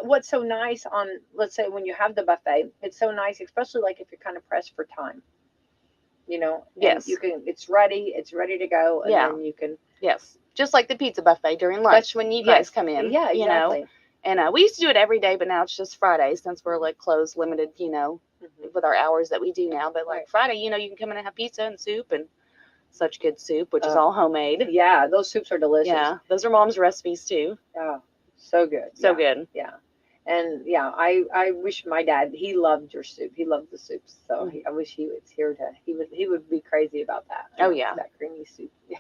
[SPEAKER 1] what's so nice on, let's say when you have the buffet, it's so nice, especially like if you're kind of pressed for time. And
[SPEAKER 2] Yes.
[SPEAKER 1] it's ready to go, and
[SPEAKER 2] Yeah.
[SPEAKER 1] then you can.
[SPEAKER 2] Yes. Just like the pizza buffet during lunch when you guys come in.
[SPEAKER 1] Yeah, exactly.
[SPEAKER 2] And we used to do it every day, but now it's just Fridays since we're like closed, limited,
[SPEAKER 1] Mhm.
[SPEAKER 2] with our hours that we do now. But like
[SPEAKER 1] Right.
[SPEAKER 2] Friday, you can come in and have pizza and soup and such good soup, which is
[SPEAKER 1] Oh.
[SPEAKER 2] all homemade.
[SPEAKER 1] Yeah, those soups are delicious.
[SPEAKER 2] Yeah, those are mom's recipes too.
[SPEAKER 1] Oh, so good.
[SPEAKER 2] So
[SPEAKER 1] Yeah.
[SPEAKER 2] good.
[SPEAKER 1] Yeah. And yeah, I wish my dad, he loved your soup. He loved the soups. So I wish he was here he would be crazy about that.
[SPEAKER 2] Oh, yeah.
[SPEAKER 1] That creamy soup. Yeah.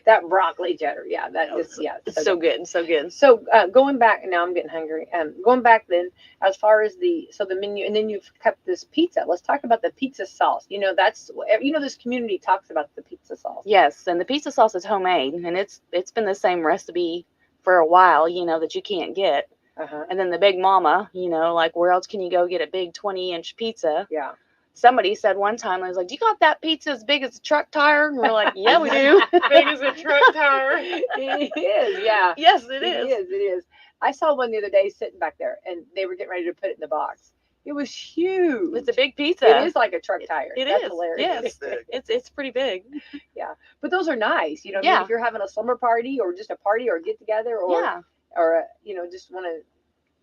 [SPEAKER 1] That broccoli cheddar. Yeah. That just, yeah.
[SPEAKER 2] It's so good. So good.
[SPEAKER 1] So going back, now I'm getting hungry. Going back then, as far as the menu, and then you've kept this pizza. Let's talk about the pizza sauce. That's this community talks about the pizza sauce.
[SPEAKER 2] Yes, and the pizza sauce is homemade, and it's been the same recipe for a while. That you can't get.
[SPEAKER 1] Uh-huh.
[SPEAKER 2] And then the Big Mama, like where else can you go get a big 20-inch pizza?
[SPEAKER 1] Yeah.
[SPEAKER 2] Somebody said one time, I was like, "Do you got that pizza as big as a truck tire?" And we're like, "Yeah, we do."
[SPEAKER 4] Big as a truck tire.
[SPEAKER 1] It is. Yeah.
[SPEAKER 2] Yes, it is.
[SPEAKER 1] It is. I saw one the other day sitting back there, and they were getting ready to put it in the box. It was huge.
[SPEAKER 2] It's a big pizza.
[SPEAKER 1] It is like a truck tire.
[SPEAKER 2] It
[SPEAKER 1] That's
[SPEAKER 2] is.
[SPEAKER 1] hilarious.
[SPEAKER 2] Yes, it's pretty big.
[SPEAKER 1] But those are nice. I mean,
[SPEAKER 2] Yeah.
[SPEAKER 1] if you're having a slumber party or just a party or get together or
[SPEAKER 2] Yeah.
[SPEAKER 1] or just want to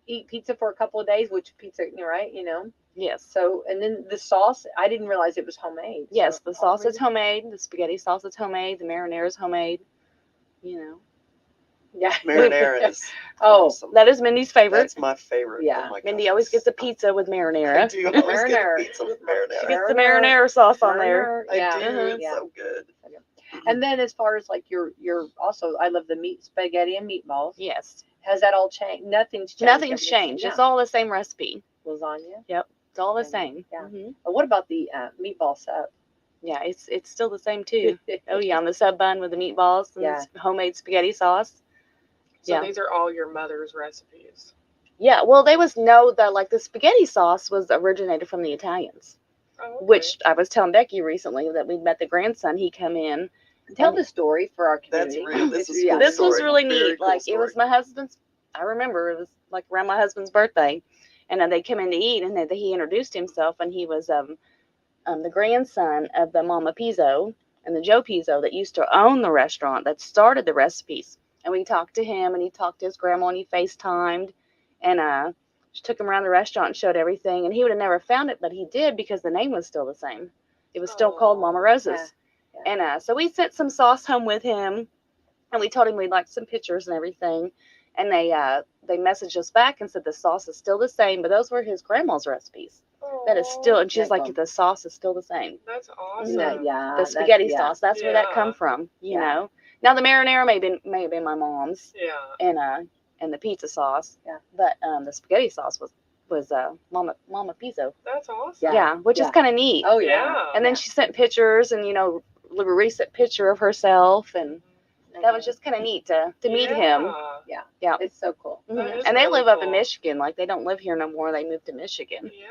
[SPEAKER 1] eat pizza for a couple of days, which pizza, right?
[SPEAKER 2] Yes.
[SPEAKER 1] So, and then the sauce, I didn't realize it was homemade.
[SPEAKER 2] Yes,
[SPEAKER 1] So,
[SPEAKER 2] the sauce is homemade. The spaghetti sauce is homemade. The marinara is homemade.
[SPEAKER 1] Yeah.
[SPEAKER 3] Marinara is
[SPEAKER 1] Oh,
[SPEAKER 3] awesome.
[SPEAKER 2] That is Mindy's favorite.
[SPEAKER 3] That's my favorite.
[SPEAKER 1] Yeah.
[SPEAKER 3] Oh my
[SPEAKER 2] Mindy
[SPEAKER 3] gosh,
[SPEAKER 2] always gets a
[SPEAKER 3] it's-
[SPEAKER 2] pizza with
[SPEAKER 3] I
[SPEAKER 2] marinara.
[SPEAKER 3] do always get
[SPEAKER 1] Marinara.
[SPEAKER 3] a pizza with
[SPEAKER 2] She
[SPEAKER 3] marinara.
[SPEAKER 2] gets the marinara sauce on there.
[SPEAKER 1] Marinara,
[SPEAKER 3] I
[SPEAKER 1] yeah.
[SPEAKER 3] do.
[SPEAKER 2] Mhm.
[SPEAKER 3] It's
[SPEAKER 1] Yeah.
[SPEAKER 3] so good.
[SPEAKER 1] And then as far as like your also, I love the meat spaghetti and meatballs.
[SPEAKER 2] Yes.
[SPEAKER 1] Has that all changed? Nothing's changed.
[SPEAKER 2] Nothing's
[SPEAKER 1] Everything's-
[SPEAKER 2] changed.
[SPEAKER 1] Yeah.
[SPEAKER 2] It's all the same recipe.
[SPEAKER 1] Lasagna.
[SPEAKER 2] It's all the
[SPEAKER 1] And-
[SPEAKER 2] same.
[SPEAKER 1] yeah.
[SPEAKER 2] Mhm.
[SPEAKER 1] What about the meatball sub?
[SPEAKER 2] Yeah, it's still the same too. Oh yeah, on the sub bun with the meatballs and
[SPEAKER 1] Yeah.
[SPEAKER 2] homemade spaghetti sauce.
[SPEAKER 4] So
[SPEAKER 2] Yeah.
[SPEAKER 4] these are all your mother's recipes.
[SPEAKER 2] Yeah, well, they was know that like the spaghetti sauce was originated from the Italians,
[SPEAKER 4] Oh, okay.
[SPEAKER 2] which I was telling Becky recently that we met the grandson. He come in.
[SPEAKER 1] Tell the story for our
[SPEAKER 3] That's
[SPEAKER 1] community.
[SPEAKER 3] real. This is
[SPEAKER 1] Yeah.
[SPEAKER 3] cool
[SPEAKER 2] This was
[SPEAKER 3] story.
[SPEAKER 2] really
[SPEAKER 3] Very
[SPEAKER 2] neat.
[SPEAKER 3] cool
[SPEAKER 2] Like it was
[SPEAKER 3] story.
[SPEAKER 2] my husband's. I remember it was like around my husband's birthday, and they came in to eat, and he introduced himself, and he was the grandson of the Mama Pizzo and the Joe Pizzo that used to own the restaurant that started the recipes. And we talked to him, and he talked to his grandma, and he FaceTimed, and she took him around the restaurant and showed everything. And he would have never found it, but he did because the name was still the same. It was still called Mama Rosa's.
[SPEAKER 1] Yeah.
[SPEAKER 2] And so we sent some sauce home with him, and we told him we'd like some pictures and everything. And they messaged us back and said the sauce is still the same, but those were his grandma's recipes. That is still, and she's
[SPEAKER 1] Yeah,
[SPEAKER 2] like, the sauce is still the same.
[SPEAKER 4] That's
[SPEAKER 1] Isn't
[SPEAKER 4] awesome.
[SPEAKER 1] that- yeah.
[SPEAKER 2] The
[SPEAKER 1] that's-
[SPEAKER 2] spaghetti
[SPEAKER 1] yeah.
[SPEAKER 2] sauce, that's where that come
[SPEAKER 4] Yeah.
[SPEAKER 2] from, you
[SPEAKER 1] Yeah.
[SPEAKER 2] know. Now the marinara may have been my mom's,
[SPEAKER 4] Yeah.
[SPEAKER 2] and the pizza sauce.
[SPEAKER 1] Yeah.
[SPEAKER 2] But the spaghetti sauce was Mama Pizzo.
[SPEAKER 4] That's awesome.
[SPEAKER 2] Yeah, which is
[SPEAKER 1] Yeah.
[SPEAKER 2] kind of neat.
[SPEAKER 1] Oh, yeah.
[SPEAKER 4] Yeah.
[SPEAKER 2] And then she sent pictures, and a recent picture of herself, and that was just kind of neat to meet him. Yeah.
[SPEAKER 1] It's so cool.
[SPEAKER 4] That
[SPEAKER 2] Mhm.
[SPEAKER 4] is
[SPEAKER 2] And they
[SPEAKER 4] really
[SPEAKER 2] live up in
[SPEAKER 4] cool.
[SPEAKER 2] Michigan. Like they don't live here no more. They moved to Michigan.
[SPEAKER 4] Yeah.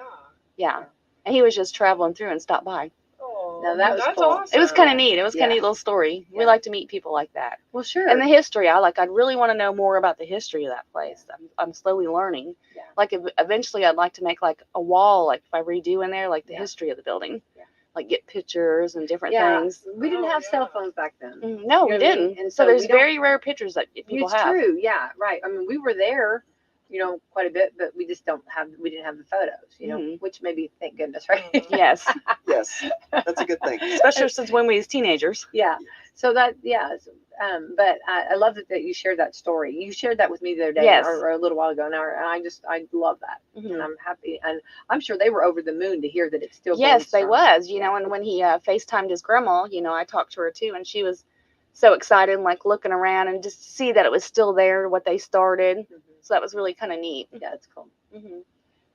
[SPEAKER 2] Yeah. And he was just traveling through and stopped by.
[SPEAKER 4] Oh,
[SPEAKER 1] Now, that was
[SPEAKER 4] that's
[SPEAKER 1] cool.
[SPEAKER 4] awesome.
[SPEAKER 2] It was kind of neat. It was kind of
[SPEAKER 1] Yeah.
[SPEAKER 2] neat little story. We
[SPEAKER 1] Yeah.
[SPEAKER 2] like to meet people like that.
[SPEAKER 1] Well, sure.
[SPEAKER 2] And the history, I'd really want to know more about the history of that place. I'm slowly learning.
[SPEAKER 1] Yeah.
[SPEAKER 2] Like eventually I'd like to make like a wall, like if I redo in there, like the
[SPEAKER 1] Yeah.
[SPEAKER 2] history of the building.
[SPEAKER 1] Yeah.
[SPEAKER 2] Like get pictures and different
[SPEAKER 1] yeah.
[SPEAKER 2] things.
[SPEAKER 1] We didn't
[SPEAKER 4] Oh,
[SPEAKER 1] have cell
[SPEAKER 4] yeah.
[SPEAKER 1] phones back then.
[SPEAKER 2] No,
[SPEAKER 1] You
[SPEAKER 2] we
[SPEAKER 1] know what I mean?
[SPEAKER 2] didn't.
[SPEAKER 1] And
[SPEAKER 2] so
[SPEAKER 1] so
[SPEAKER 2] there's
[SPEAKER 1] we don't-
[SPEAKER 2] very rare pictures that people
[SPEAKER 1] It's
[SPEAKER 2] have.
[SPEAKER 1] true. Yeah. Right. I mean, we were there, quite a bit, but we just we didn't have the photos,
[SPEAKER 2] Mhm.
[SPEAKER 1] which maybe thank goodness, right?
[SPEAKER 4] Mhm.
[SPEAKER 2] Yes.
[SPEAKER 3] Yes, that's a good thing.
[SPEAKER 2] Especially since when we was teenagers.
[SPEAKER 1] Yeah. So that, yeah. But I love that you shared that story. You shared that with me the other day,
[SPEAKER 2] Yes.
[SPEAKER 1] or a little while ago, and I love that,
[SPEAKER 2] Mhm.
[SPEAKER 1] and I'm happy, and I'm sure they were over the moon to hear that it's still.
[SPEAKER 2] Yes, they
[SPEAKER 1] going
[SPEAKER 2] was,
[SPEAKER 1] strong.
[SPEAKER 2] and when he FaceTimed his grandma, I talked to her too, and she was so excited and like looking around and just to see that it was still there, what they started.
[SPEAKER 1] Mhm.
[SPEAKER 2] So that was really kind of neat.
[SPEAKER 1] Yeah, it's cool.
[SPEAKER 2] Hmm.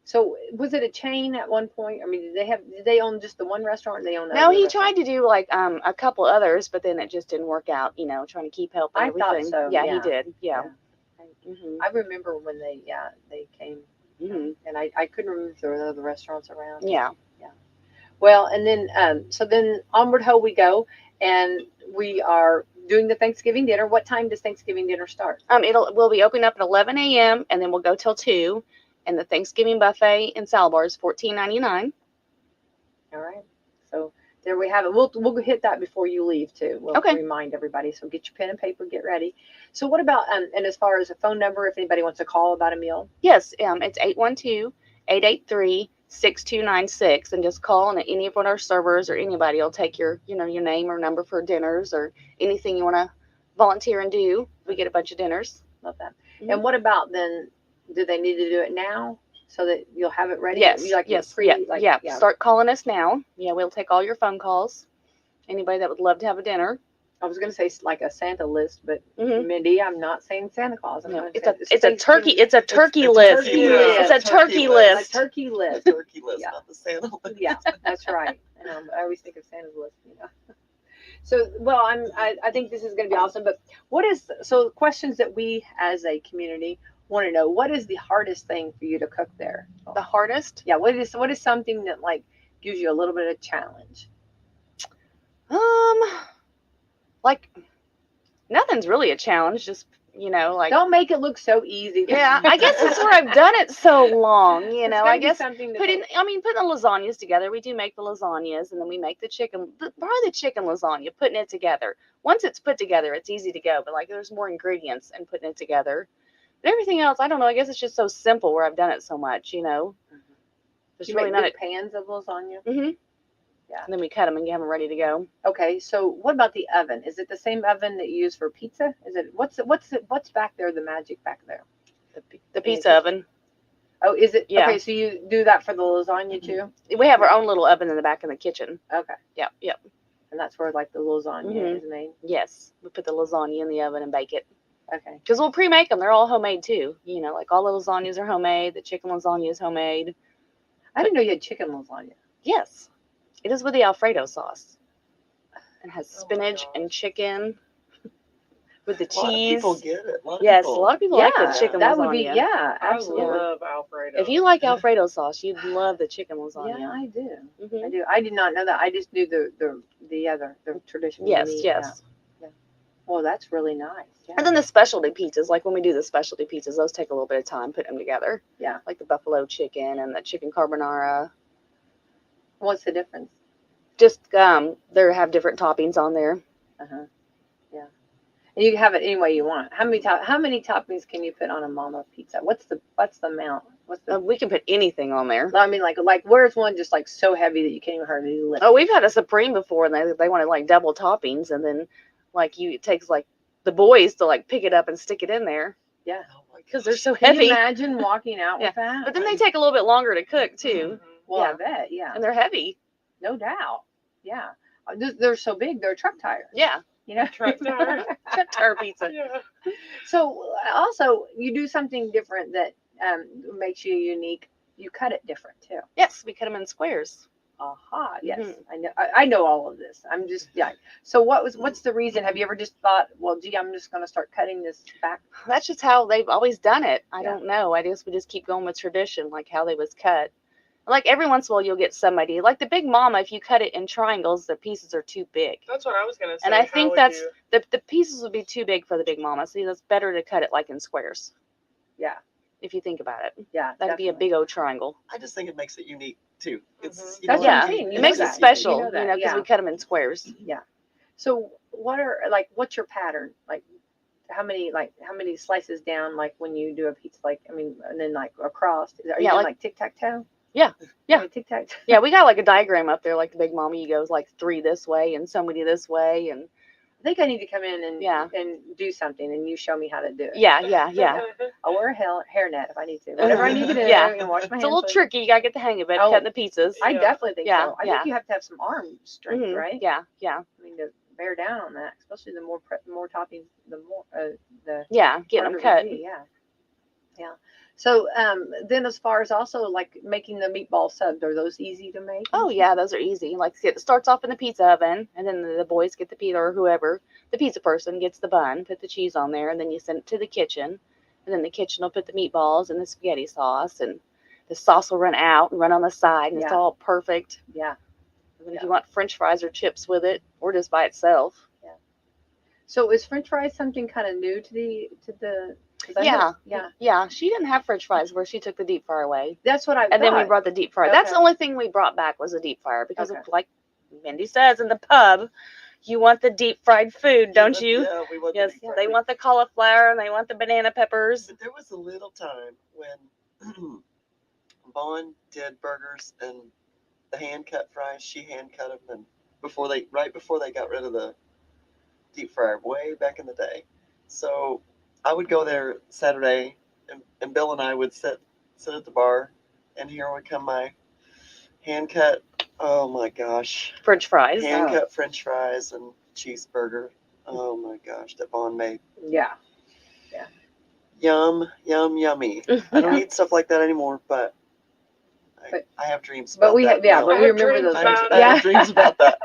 [SPEAKER 1] So was it a chain at one point? I mean, did they own just the one restaurant? Or they own
[SPEAKER 2] No,
[SPEAKER 1] other
[SPEAKER 2] he
[SPEAKER 1] restaurants?
[SPEAKER 2] tried to do like a couple others, but then it just didn't work out. Trying to keep help and
[SPEAKER 1] I thought
[SPEAKER 2] everything.
[SPEAKER 1] so,
[SPEAKER 2] Yeah,
[SPEAKER 1] yeah.
[SPEAKER 2] he did. Yeah.
[SPEAKER 1] Yeah.
[SPEAKER 2] Hmm.
[SPEAKER 1] I remember when they came,
[SPEAKER 2] Hmm.
[SPEAKER 1] and I couldn't remember if there were other restaurants around.
[SPEAKER 2] Yeah.
[SPEAKER 1] Well, and then so then onward ho we go, and we are doing the Thanksgiving dinner. What time does Thanksgiving dinner start?
[SPEAKER 2] We'll be opening up at 11 a.m. and then we'll go till 2. And the Thanksgiving buffet and salad bar is $14.99.
[SPEAKER 1] All right. So there we have it. We'll hit that before you leave too. We'll
[SPEAKER 2] Okay.
[SPEAKER 1] remind everybody. So get your pen and paper, get ready. So what about and as far as a phone number, if anybody wants to call about a meal?
[SPEAKER 2] Yes, it's 812-883-6296, and just call, and any of our servers or anybody will take your name or number for dinners or anything you want to volunteer and do. We get a bunch of dinners.
[SPEAKER 1] Love that.
[SPEAKER 2] Mhm.
[SPEAKER 1] And what about then? Do they need to do it now so that you'll have it ready?
[SPEAKER 2] Yes,
[SPEAKER 1] You
[SPEAKER 2] yes,
[SPEAKER 1] pre,
[SPEAKER 2] yeah. Start calling us now. Yeah, we'll take all your phone calls. Anybody that would love to have a dinner.
[SPEAKER 1] I was going to say like a Santa list, but
[SPEAKER 2] Mhm.
[SPEAKER 1] Mindy, I'm not saying Santa Claus. I'm
[SPEAKER 2] No,
[SPEAKER 1] going to
[SPEAKER 2] it's
[SPEAKER 1] say
[SPEAKER 2] a turkey.
[SPEAKER 1] Thanksgiving-
[SPEAKER 2] It's a turkey
[SPEAKER 3] it's a
[SPEAKER 2] list.
[SPEAKER 3] turkey
[SPEAKER 2] It's
[SPEAKER 3] list.
[SPEAKER 2] a turkey list.
[SPEAKER 1] A turkey list.
[SPEAKER 3] Turkey list,
[SPEAKER 1] Yeah.
[SPEAKER 3] not the Santa list.
[SPEAKER 1] Yeah, that's right. I always think of Santa's list. So, well, I think this is going to be awesome. But so questions that we as a community want to know? What is the hardest thing for you to cook there?
[SPEAKER 2] The hardest.
[SPEAKER 1] Yeah. What is something that like gives you a little bit of challenge?
[SPEAKER 2] Like nothing's really a challenge. Just like.
[SPEAKER 1] Don't make it look so easy.
[SPEAKER 2] Yeah, I guess it's where I've done it so long.
[SPEAKER 1] It's
[SPEAKER 2] I
[SPEAKER 1] gotta be
[SPEAKER 2] guess
[SPEAKER 1] something that
[SPEAKER 2] putting the lasagnas together. We do make the lasagnas, and then we make the probably the chicken lasagna, putting it together. Once it's put together, it's easy to go, but like there's more ingredients and putting it together. But everything else, I don't know. I guess it's just so simple where I've done it so much. There's
[SPEAKER 1] you
[SPEAKER 2] really
[SPEAKER 1] make
[SPEAKER 2] not.
[SPEAKER 1] big pans of lasagna.
[SPEAKER 2] Mm-hmm.
[SPEAKER 1] Yeah.
[SPEAKER 2] And then we cut them and get them ready to go.
[SPEAKER 1] Okay, so what about the oven? Is it the same oven that you use for pizza? Is it what's back there? The magic back there?
[SPEAKER 2] The pizza oven.
[SPEAKER 1] Oh, is it?
[SPEAKER 2] Yeah.
[SPEAKER 1] Okay, so you do that for the lasagna too?
[SPEAKER 2] We have our own little oven in the back of the kitchen.
[SPEAKER 1] Okay,
[SPEAKER 2] Yep.
[SPEAKER 1] and that's where like the lasagna
[SPEAKER 2] Mhm.
[SPEAKER 1] is made.
[SPEAKER 2] Yes, we put the lasagna in the oven and bake it.
[SPEAKER 1] Okay,
[SPEAKER 2] Because we'll pre-make them. They're all homemade too. Like all the lasagnas are homemade. The chicken lasagna is homemade.
[SPEAKER 1] I didn't know you had chicken lasagna.
[SPEAKER 2] Yes, it is with the Alfredo sauce. and has
[SPEAKER 4] Oh my
[SPEAKER 2] spinach and
[SPEAKER 4] gosh.
[SPEAKER 2] chicken with the
[SPEAKER 3] A lot of
[SPEAKER 2] cheese.
[SPEAKER 3] people get it.
[SPEAKER 2] Yes, a lot of people like the
[SPEAKER 1] Yeah,
[SPEAKER 2] chicken
[SPEAKER 1] that would be,
[SPEAKER 2] lasagna.
[SPEAKER 1] yeah,
[SPEAKER 4] I
[SPEAKER 1] absolutely.
[SPEAKER 4] love Alfredo.
[SPEAKER 2] If you like Alfredo sauce, you'd love the chicken lasagna.
[SPEAKER 1] Yeah, I do. I
[SPEAKER 2] Mhm.
[SPEAKER 1] do. I did not know that. I just knew the other, the traditional
[SPEAKER 2] Yes,
[SPEAKER 1] meat.
[SPEAKER 2] yes.
[SPEAKER 1] Yeah. Well, that's really nice. Yeah.
[SPEAKER 2] And then the specialty pizzas, like when we do the specialty pizzas, those take a little bit of time putting them together.
[SPEAKER 1] Yeah.
[SPEAKER 2] Like the buffalo chicken and the chicken carbonara.
[SPEAKER 1] What's the difference?
[SPEAKER 2] Just they have different toppings on there.
[SPEAKER 1] Uh-huh. Yeah. And you can have it any way you want. How many toppings can you put on a mama pizza? What's the amount? What's the
[SPEAKER 2] We can put anything on there.
[SPEAKER 1] I mean, like where's one just like so heavy that you can't even hardly lift?
[SPEAKER 2] Oh, we've had a supreme before, and they wanted like double toppings, and then like it takes like the boys to like pick it up and stick it in there
[SPEAKER 1] Yeah.
[SPEAKER 3] Oh my
[SPEAKER 2] because they're
[SPEAKER 3] gosh.
[SPEAKER 2] so
[SPEAKER 1] Can you
[SPEAKER 2] heavy.
[SPEAKER 1] imagine walking out with that?
[SPEAKER 2] But then they take a little bit longer to cook too,
[SPEAKER 4] Mhm.
[SPEAKER 1] Well, I
[SPEAKER 2] yeah.
[SPEAKER 1] bet. Yeah.
[SPEAKER 2] and they're heavy.
[SPEAKER 1] No doubt. Yeah. They're so big. They're truck tires.
[SPEAKER 2] Yeah,
[SPEAKER 1] You know.
[SPEAKER 4] Truck tire.
[SPEAKER 2] truck tire pizza.
[SPEAKER 4] Yeah.
[SPEAKER 1] So also, you do something different that makes you unique. You cut it different too.
[SPEAKER 2] Yes, we cut them in squares.
[SPEAKER 1] Aha, yes,
[SPEAKER 2] Mhm.
[SPEAKER 1] I know. I know all of this. I'm just So what's the reason? Have you ever just thought, well, gee, I'm just going to start cutting this back?
[SPEAKER 2] That's just how they've always done it. I
[SPEAKER 1] Yeah.
[SPEAKER 2] don't know. I guess we just keep going with tradition, like how they was cut. Like every once in a while, you'll get somebody like the Big Mama. If you cut it in triangles, the pieces are too big.
[SPEAKER 4] That's what I was gonna say.
[SPEAKER 2] And I
[SPEAKER 4] How
[SPEAKER 2] think
[SPEAKER 4] would
[SPEAKER 2] that's
[SPEAKER 4] you-
[SPEAKER 2] the pieces would be too big for the Big Mama. So that's better to cut it like in squares.
[SPEAKER 1] Yeah,
[SPEAKER 2] If you think about it,
[SPEAKER 1] yeah,
[SPEAKER 2] that'd be a
[SPEAKER 1] definitely.
[SPEAKER 2] big old triangle.
[SPEAKER 3] I just think it makes it unique too. It's
[SPEAKER 4] Mhm.
[SPEAKER 3] you
[SPEAKER 1] That's
[SPEAKER 3] know
[SPEAKER 1] what I'm
[SPEAKER 2] Yeah,
[SPEAKER 1] saying.
[SPEAKER 2] it
[SPEAKER 1] You
[SPEAKER 2] makes
[SPEAKER 1] know
[SPEAKER 2] it
[SPEAKER 1] that.
[SPEAKER 2] special,
[SPEAKER 1] You know that,
[SPEAKER 2] because
[SPEAKER 1] yeah.
[SPEAKER 2] we cut them in squares.
[SPEAKER 1] Yeah. So what's your pattern? Like how many slices down? Like when you do a pizza, like I mean, and then like across. Are you
[SPEAKER 2] Yeah,
[SPEAKER 1] doing
[SPEAKER 2] like-
[SPEAKER 1] like tic tac toe?
[SPEAKER 2] Yeah, yeah.
[SPEAKER 1] Tic tac.
[SPEAKER 2] Yeah, we got like a diagram up there, like the Big Mama. You goes like 3 this way and so many this way, and
[SPEAKER 1] I think I need to come in and
[SPEAKER 2] Yeah.
[SPEAKER 1] and do something, and you show me how to do it.
[SPEAKER 2] yeah, yeah, yeah.
[SPEAKER 1] I'll wear a hairnet if I need to. Whatever I need to do.
[SPEAKER 2] Yeah.
[SPEAKER 1] And wash my hands.
[SPEAKER 2] It's a little
[SPEAKER 1] with-
[SPEAKER 2] tricky. You gotta get the hang of it,
[SPEAKER 1] Oh.
[SPEAKER 2] cutting the pizzas.
[SPEAKER 1] I
[SPEAKER 4] Yeah.
[SPEAKER 1] definitely think
[SPEAKER 2] Yeah,
[SPEAKER 1] so. I
[SPEAKER 2] yeah.
[SPEAKER 1] think you have to have some arm strength,
[SPEAKER 2] Mhm.
[SPEAKER 1] right?
[SPEAKER 2] Yeah, yeah,
[SPEAKER 1] I mean, to bear down on that, especially the more toppings, the more the
[SPEAKER 2] yeah. Getting
[SPEAKER 1] harder
[SPEAKER 2] them
[SPEAKER 1] it
[SPEAKER 2] cut.
[SPEAKER 1] would be, yeah, yeah. So then, as far as also like making the meatball subs, are those easy to make?
[SPEAKER 2] Oh yeah, those are easy. Like it starts off in the pizza oven, and then the boys get the pizza, or whoever the pizza person gets the bun, put the cheese on there, and then you send it to the kitchen, and then the kitchen will put the meatballs and the spaghetti sauce, and the sauce will run out and run on the side, and it's
[SPEAKER 1] Yeah.
[SPEAKER 2] all perfect.
[SPEAKER 1] Yeah.
[SPEAKER 2] And then if
[SPEAKER 1] Yeah.
[SPEAKER 2] you want French fries or chips with it, or just by itself.
[SPEAKER 1] So is French fries something kind of new to the? 'Cause I know-
[SPEAKER 2] Yeah,
[SPEAKER 1] yeah.
[SPEAKER 2] yeah. She didn't have French fries where she took the deep fryer away,
[SPEAKER 1] That's what I.
[SPEAKER 2] and then we
[SPEAKER 1] thought.
[SPEAKER 2] brought the deep fryer. That's the
[SPEAKER 1] Okay.
[SPEAKER 2] only thing we brought back was the deep fryer because,
[SPEAKER 1] Okay.
[SPEAKER 2] of, like Mindy says in the pub, you want the deep fried food, don't you?
[SPEAKER 3] Yeah, we want the
[SPEAKER 2] Yes,
[SPEAKER 3] deep fried
[SPEAKER 2] they
[SPEAKER 3] food.
[SPEAKER 2] want the cauliflower and they want the banana peppers.
[SPEAKER 3] But there was a little time when Vaughn did burgers and the hand cut fries. She hand cut them, and right before they got rid of the deep fryer, way back in the day. So I would go there Saturday, and Bill and I would sit at the bar, and here would come my hand cut. Oh my gosh,
[SPEAKER 2] French fries.
[SPEAKER 3] hand cut French fries and cheeseburger. Oh my gosh, that Vaughn made.
[SPEAKER 1] Yeah.
[SPEAKER 3] Yum, yum, yummy. I don't eat stuff like that anymore, but I have dreams about
[SPEAKER 1] But we
[SPEAKER 3] that.
[SPEAKER 1] have, yeah,
[SPEAKER 3] now.
[SPEAKER 1] but
[SPEAKER 4] I
[SPEAKER 1] we
[SPEAKER 4] have
[SPEAKER 1] remember
[SPEAKER 4] dreams
[SPEAKER 1] those.
[SPEAKER 4] about
[SPEAKER 3] I have dreams about that.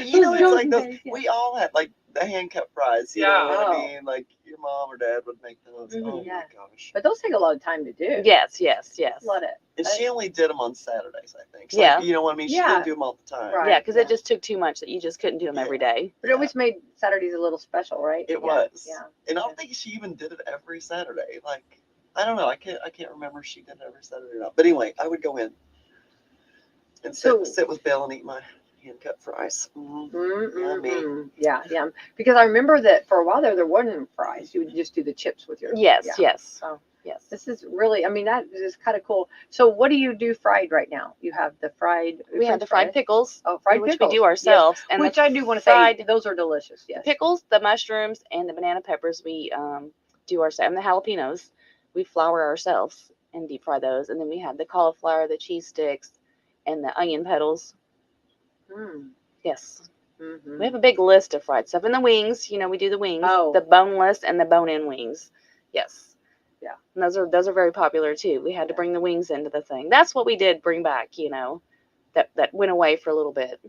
[SPEAKER 3] You know,
[SPEAKER 1] Those
[SPEAKER 3] it's like
[SPEAKER 1] golden
[SPEAKER 3] those.
[SPEAKER 1] days, yeah.
[SPEAKER 3] We all had like the hand cut fries. You
[SPEAKER 4] Yeah.
[SPEAKER 3] know what
[SPEAKER 1] Oh.
[SPEAKER 3] I mean? Like your mom or dad would make those.
[SPEAKER 2] Mhm.
[SPEAKER 3] Oh
[SPEAKER 1] Yeah.
[SPEAKER 3] my gosh.
[SPEAKER 1] But those take a lot of time to do.
[SPEAKER 2] Yes, yes, yes.
[SPEAKER 1] A lot of.
[SPEAKER 3] And she only did them on Saturdays, I think. So,
[SPEAKER 2] Yeah.
[SPEAKER 3] like, you know what I mean? She
[SPEAKER 1] Yeah.
[SPEAKER 3] didn't do them all the time.
[SPEAKER 1] Right.
[SPEAKER 2] Yeah, because
[SPEAKER 1] yeah.
[SPEAKER 2] it just took too much that you just couldn't do them every day.
[SPEAKER 1] But it always made Saturdays a little special, right?
[SPEAKER 3] It
[SPEAKER 1] Yeah,
[SPEAKER 3] was.
[SPEAKER 1] Yeah.
[SPEAKER 3] And I don't think she even did it every Saturday. Like, I don't know. I can't remember if she did it every Saturday or not. But anyway, I would go in and sit with Bill and eat my hand cut fries. Yummy.
[SPEAKER 1] Yeah, yeah. Because I remember that for a while there wasn't fries. You would just do the chips with your.
[SPEAKER 2] Yes,
[SPEAKER 1] Yeah.
[SPEAKER 2] yes,
[SPEAKER 1] So
[SPEAKER 2] yes.
[SPEAKER 1] this is really, I mean, that is kind of cool. So what do you do fried right now? You have the fried.
[SPEAKER 2] We have the fried
[SPEAKER 1] fries?
[SPEAKER 2] pickles,
[SPEAKER 1] Oh, fried
[SPEAKER 2] which
[SPEAKER 1] pickles.
[SPEAKER 2] we do ourselves, and
[SPEAKER 1] Which
[SPEAKER 2] the
[SPEAKER 1] I do want to
[SPEAKER 2] fried
[SPEAKER 1] say, those are delicious.
[SPEAKER 2] the
[SPEAKER 1] Yes.
[SPEAKER 2] pickles, the mushrooms, and the banana peppers we do ourselves, and the jalapenos we flour ourselves and deep fry those, and then we have the cauliflower, the cheese sticks, and the onion petals.
[SPEAKER 1] Mm.
[SPEAKER 2] Yes,
[SPEAKER 1] Mhm.
[SPEAKER 2] we have a big list of fried stuff, and the wings. You know, we do the wings,
[SPEAKER 1] Oh.
[SPEAKER 2] the boneless and the bone-in wings. Yes.
[SPEAKER 1] Yeah.
[SPEAKER 2] And those are very popular too. We had to
[SPEAKER 1] Yeah.
[SPEAKER 2] bring the wings into the thing. That's what we did bring back. You know, that went away for a little bit.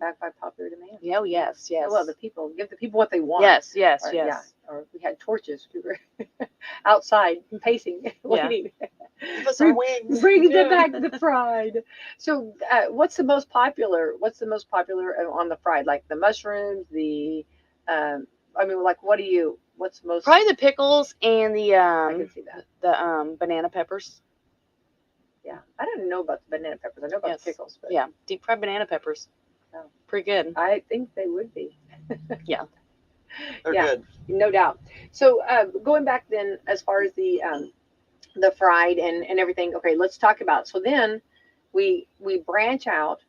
[SPEAKER 1] back by popular demand.
[SPEAKER 2] Yeah, oh, yes, yes.
[SPEAKER 1] Well, give the people what they want.
[SPEAKER 2] Yes, yes,
[SPEAKER 1] Or,
[SPEAKER 2] yes.
[SPEAKER 1] Yeah, or we had torches. We were outside pacing, waiting.
[SPEAKER 3] Give us our wings.
[SPEAKER 1] Bring
[SPEAKER 4] Yeah.
[SPEAKER 1] back the fried. So, what's the most popular? What's the most popular on the fried? Like the mushrooms, the, I mean, like what's most?
[SPEAKER 2] Probably the pickles and
[SPEAKER 1] I can see that.
[SPEAKER 2] the banana peppers.
[SPEAKER 1] Yeah, I don't know about the banana peppers. I know about
[SPEAKER 2] Yes.
[SPEAKER 1] the pickles, but
[SPEAKER 2] Yeah, deep fried banana peppers.
[SPEAKER 1] Oh.
[SPEAKER 2] Pretty good.
[SPEAKER 1] I think they would be.
[SPEAKER 3] They're
[SPEAKER 1] Yeah.
[SPEAKER 3] good.
[SPEAKER 1] No doubt. So, going back then, as far as the fried and everything. Okay, let's talk about. So then we branch out,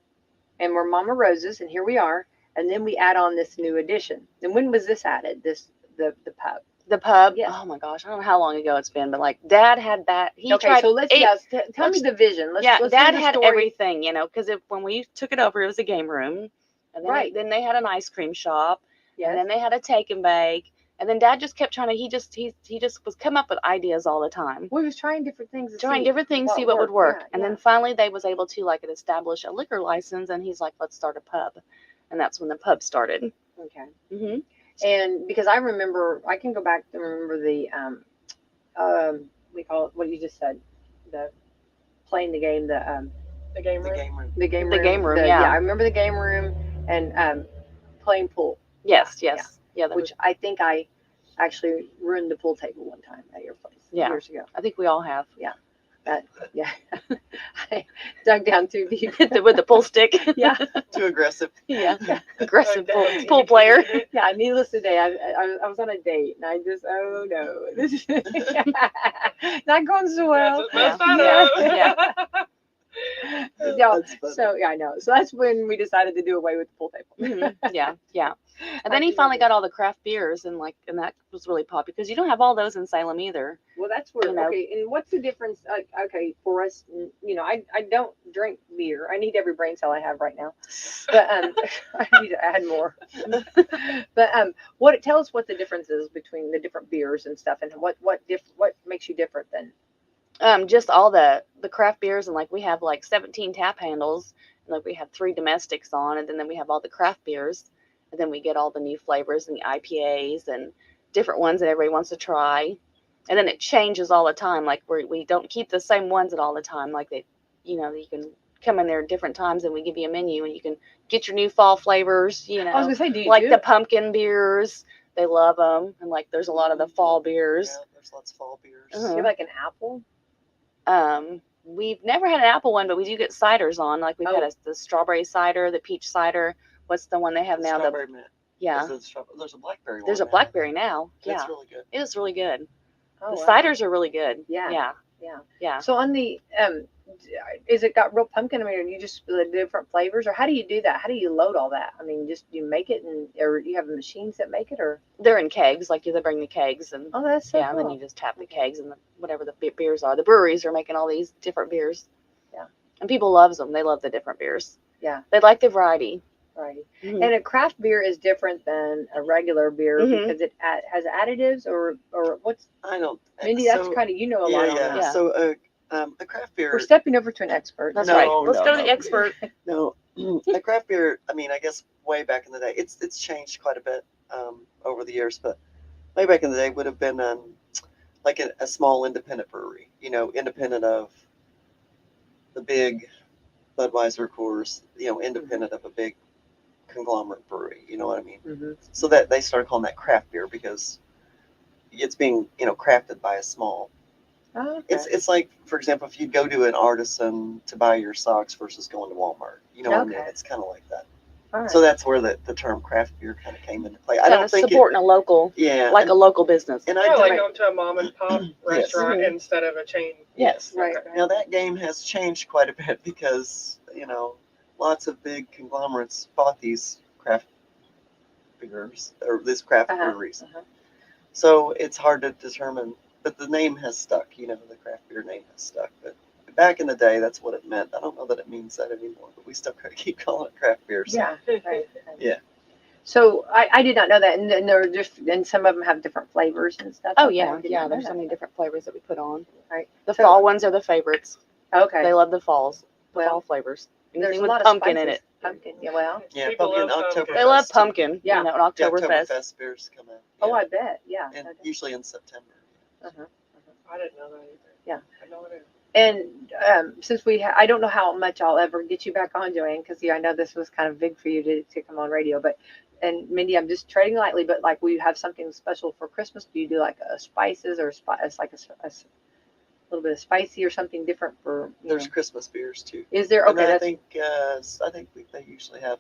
[SPEAKER 1] and we're Mama Roses, and here we are, and then we add on this new addition. And when was this added? The pub.
[SPEAKER 2] The pub.
[SPEAKER 1] Yes.
[SPEAKER 2] Oh my gosh, I don't know how long ago it's been, but like Dad had that. He
[SPEAKER 1] Okay,
[SPEAKER 2] tried.
[SPEAKER 1] so let's tell me the vision. Let's
[SPEAKER 2] Yeah,
[SPEAKER 1] let's
[SPEAKER 2] Dad
[SPEAKER 1] hear the
[SPEAKER 2] had
[SPEAKER 1] story.
[SPEAKER 2] everything, because when we took it over, it was a game room, and then
[SPEAKER 1] Right.
[SPEAKER 2] then they had an ice cream shop,
[SPEAKER 1] Yes.
[SPEAKER 2] and then they had a take and bake, and then Dad just kept trying to. He just was come up with ideas all the time.
[SPEAKER 1] We was trying different things. To
[SPEAKER 2] Trying
[SPEAKER 1] see
[SPEAKER 2] different things, see what would
[SPEAKER 1] worked.
[SPEAKER 2] work.
[SPEAKER 1] Yeah,
[SPEAKER 2] and
[SPEAKER 1] yeah.
[SPEAKER 2] then finally they was able to like establish a liquor license, and he's like, let's start a pub. And that's when the pub started.
[SPEAKER 1] Okay.
[SPEAKER 2] Hmm.
[SPEAKER 1] And because I remember, I can go back to remember the we call it what you just said, the playing the game,
[SPEAKER 4] The game
[SPEAKER 3] The
[SPEAKER 4] room.
[SPEAKER 3] game room.
[SPEAKER 1] the game
[SPEAKER 2] The
[SPEAKER 1] room,
[SPEAKER 2] game room, yeah.
[SPEAKER 1] I remember the game room and playing pool,
[SPEAKER 2] Yes,
[SPEAKER 1] Yeah,
[SPEAKER 2] yes. Yeah, that
[SPEAKER 1] which I think I actually ruined the pool table one time at your place years ago.
[SPEAKER 2] I think we all have.
[SPEAKER 1] Yeah, I dug down too deep.
[SPEAKER 2] With the pool stick.
[SPEAKER 1] Yeah,
[SPEAKER 3] Too aggressive.
[SPEAKER 2] Yeah. Aggressive
[SPEAKER 4] Dug down
[SPEAKER 2] pool
[SPEAKER 4] deep.
[SPEAKER 2] player.
[SPEAKER 1] yeah. Needless to say, I was on a date and I just this is not going so well.
[SPEAKER 4] Messed
[SPEAKER 2] Yeah.
[SPEAKER 4] that
[SPEAKER 2] Yeah.
[SPEAKER 4] up.
[SPEAKER 1] Yeah.
[SPEAKER 3] That's funny.
[SPEAKER 1] So yeah, I know. So that's when we decided to do away with the pool table.
[SPEAKER 2] Mhm. Yeah, yeah. And
[SPEAKER 1] I
[SPEAKER 2] then he
[SPEAKER 1] do
[SPEAKER 2] finally
[SPEAKER 1] remember.
[SPEAKER 2] got all the craft beers and that was really popular because you don't have all those in Salem either.
[SPEAKER 1] Well, that's where
[SPEAKER 2] You know.
[SPEAKER 1] okay. And what's the difference? Okay, for us, I don't drink beer. I need every brain cell I have right now, but I need to add more. But tell us what the difference is between the different beers and stuff, and what makes you different than.
[SPEAKER 2] Just all the craft beers and like we have like 17 tap handles and like we have 3 domestics on and then we have all the craft beers and then we get all the new flavors and the IPAs and different ones that everybody wants to try. And then it changes all the time. Like we don't keep the same ones at all the time. Like you can come in there at different times and we give you a menu and you can get your new fall flavors,
[SPEAKER 1] I was gonna say, do you
[SPEAKER 2] like
[SPEAKER 1] do?
[SPEAKER 2] the pumpkin beers. They love them. And like there's a lot of the fall beers.
[SPEAKER 3] Yeah, there's lots of fall beers.
[SPEAKER 2] Uh-huh.
[SPEAKER 1] You're like an apple.
[SPEAKER 2] We've never had an apple one, but we do get ciders on. Like we've had the strawberry cider, the peach cider. What's the one they have
[SPEAKER 3] The
[SPEAKER 2] now?
[SPEAKER 3] strawberry mint.
[SPEAKER 2] Yeah.
[SPEAKER 3] There's a blackberry one.
[SPEAKER 2] There's a
[SPEAKER 3] now.
[SPEAKER 2] blackberry now.
[SPEAKER 3] It's
[SPEAKER 2] Yeah.
[SPEAKER 3] really good.
[SPEAKER 2] It is really good.
[SPEAKER 1] Oh,
[SPEAKER 2] The
[SPEAKER 1] wow.
[SPEAKER 2] ciders are really good.
[SPEAKER 1] Yeah.
[SPEAKER 2] Yeah.
[SPEAKER 1] Yeah.
[SPEAKER 2] Yeah.
[SPEAKER 1] So on the is it got real pumpkin? I mean, are you just the different flavors, or how do you do that? How do you load all that? I mean, just you make it, or you have machines that make it, or
[SPEAKER 2] They're in kegs. Like they bring the kegs and
[SPEAKER 1] oh, that's so
[SPEAKER 2] yeah, and
[SPEAKER 1] cool.
[SPEAKER 2] then you just tap the kegs and whatever the beers are. The breweries are making all these different beers.
[SPEAKER 1] Yeah.
[SPEAKER 2] And people loves them. They love the different beers.
[SPEAKER 1] Yeah.
[SPEAKER 2] They like the variety.
[SPEAKER 1] Right.
[SPEAKER 2] Mhm.
[SPEAKER 1] And a craft beer is different than a regular beer
[SPEAKER 2] Mhm.
[SPEAKER 1] because it has additives, or what's
[SPEAKER 3] I don't.
[SPEAKER 1] Mindy? That's
[SPEAKER 3] so,
[SPEAKER 1] kind of a lot
[SPEAKER 3] yeah,
[SPEAKER 1] on
[SPEAKER 3] yeah.
[SPEAKER 1] that.
[SPEAKER 2] Yeah.
[SPEAKER 3] So a craft beer.
[SPEAKER 1] We're stepping over to an expert.
[SPEAKER 2] That's
[SPEAKER 3] No,
[SPEAKER 2] right. Let's
[SPEAKER 3] no,
[SPEAKER 2] go to the
[SPEAKER 3] no.
[SPEAKER 2] expert.
[SPEAKER 3] No, a craft beer. I mean, I guess way back in the day, it's changed quite a bit over the years, but way back in the day would have been like a small independent brewery. Independent of the big Budweiser, Coors. Independent of a big conglomerate brewery. You know what I mean?
[SPEAKER 1] Mm-hmm.
[SPEAKER 3] So that they started calling that craft beer because it's being crafted by a small.
[SPEAKER 1] Oh, okay.
[SPEAKER 3] It's like, for example, if you go to an artisan to buy your socks versus going to Walmart, what I mean?
[SPEAKER 1] Okay.
[SPEAKER 3] It's kind of like that.
[SPEAKER 1] All right.
[SPEAKER 3] So that's where the term craft beer kind of came into play. I
[SPEAKER 2] Kind
[SPEAKER 3] don't
[SPEAKER 2] of
[SPEAKER 3] think
[SPEAKER 2] supporting a local,
[SPEAKER 3] yeah,
[SPEAKER 2] like a local business.
[SPEAKER 3] and I
[SPEAKER 4] Yeah,
[SPEAKER 3] don't,
[SPEAKER 4] like going to a mom and pop restaurant
[SPEAKER 2] Mhm.
[SPEAKER 4] instead of a chain.
[SPEAKER 3] yes.
[SPEAKER 1] Right.
[SPEAKER 4] Okay.
[SPEAKER 3] Now that game has changed quite a bit because lots of big conglomerates bought these craft beers or these craft
[SPEAKER 1] Uh-huh.
[SPEAKER 3] breweries.
[SPEAKER 1] Uh-huh.
[SPEAKER 3] So it's hard to determine, but the name has stuck. The craft beer name has stuck. But back in the day, that's what it meant. I don't know that it means that anymore, but we still keep calling it craft beer. So.
[SPEAKER 1] Yeah. Right.
[SPEAKER 3] Yeah.
[SPEAKER 1] So I did not know that, and they're just, and some of them have different flavors and stuff.
[SPEAKER 2] Oh
[SPEAKER 1] Okay, I
[SPEAKER 2] yeah,
[SPEAKER 1] did
[SPEAKER 2] yeah.
[SPEAKER 1] not know
[SPEAKER 2] There's so
[SPEAKER 1] that.
[SPEAKER 2] many different flavors that we put on.
[SPEAKER 1] Right.
[SPEAKER 2] The
[SPEAKER 1] So-
[SPEAKER 2] fall ones are the favorites.
[SPEAKER 1] Okay.
[SPEAKER 2] They love the falls. The
[SPEAKER 1] Well,
[SPEAKER 2] fall flavors.
[SPEAKER 1] there's
[SPEAKER 2] Anything
[SPEAKER 1] a
[SPEAKER 2] with
[SPEAKER 1] lot of
[SPEAKER 2] pumpkin in
[SPEAKER 1] spices.
[SPEAKER 2] it.
[SPEAKER 1] Pumpkin. Yeah, well.
[SPEAKER 3] Yeah,
[SPEAKER 4] People
[SPEAKER 3] pumpkin,
[SPEAKER 4] love
[SPEAKER 3] October.
[SPEAKER 4] pumpkin.
[SPEAKER 2] They love
[SPEAKER 3] Fest, too.
[SPEAKER 2] pumpkin.
[SPEAKER 1] Yeah.
[SPEAKER 2] You know,
[SPEAKER 3] The
[SPEAKER 2] Oktoberfest.
[SPEAKER 3] Oktoberfest beers come out.
[SPEAKER 1] Oh,
[SPEAKER 3] yeah.
[SPEAKER 1] I bet. Yeah.
[SPEAKER 3] And usually in September.
[SPEAKER 1] Uh-huh.
[SPEAKER 4] I didn't know that either.
[SPEAKER 1] Yeah.
[SPEAKER 4] I know it is.
[SPEAKER 1] And since I don't know how much I'll ever get you back on, Joanne, because I know this was kind of big for you to come on radio. But and Mindy, I'm just treading lightly, but like, will you have something special for Christmas? Do you do like spices or like a little bit of spicy or something different for?
[SPEAKER 3] There's Christmas beers too.
[SPEAKER 1] Is there?
[SPEAKER 3] And
[SPEAKER 1] Okay,
[SPEAKER 3] I
[SPEAKER 1] that's
[SPEAKER 3] think they usually have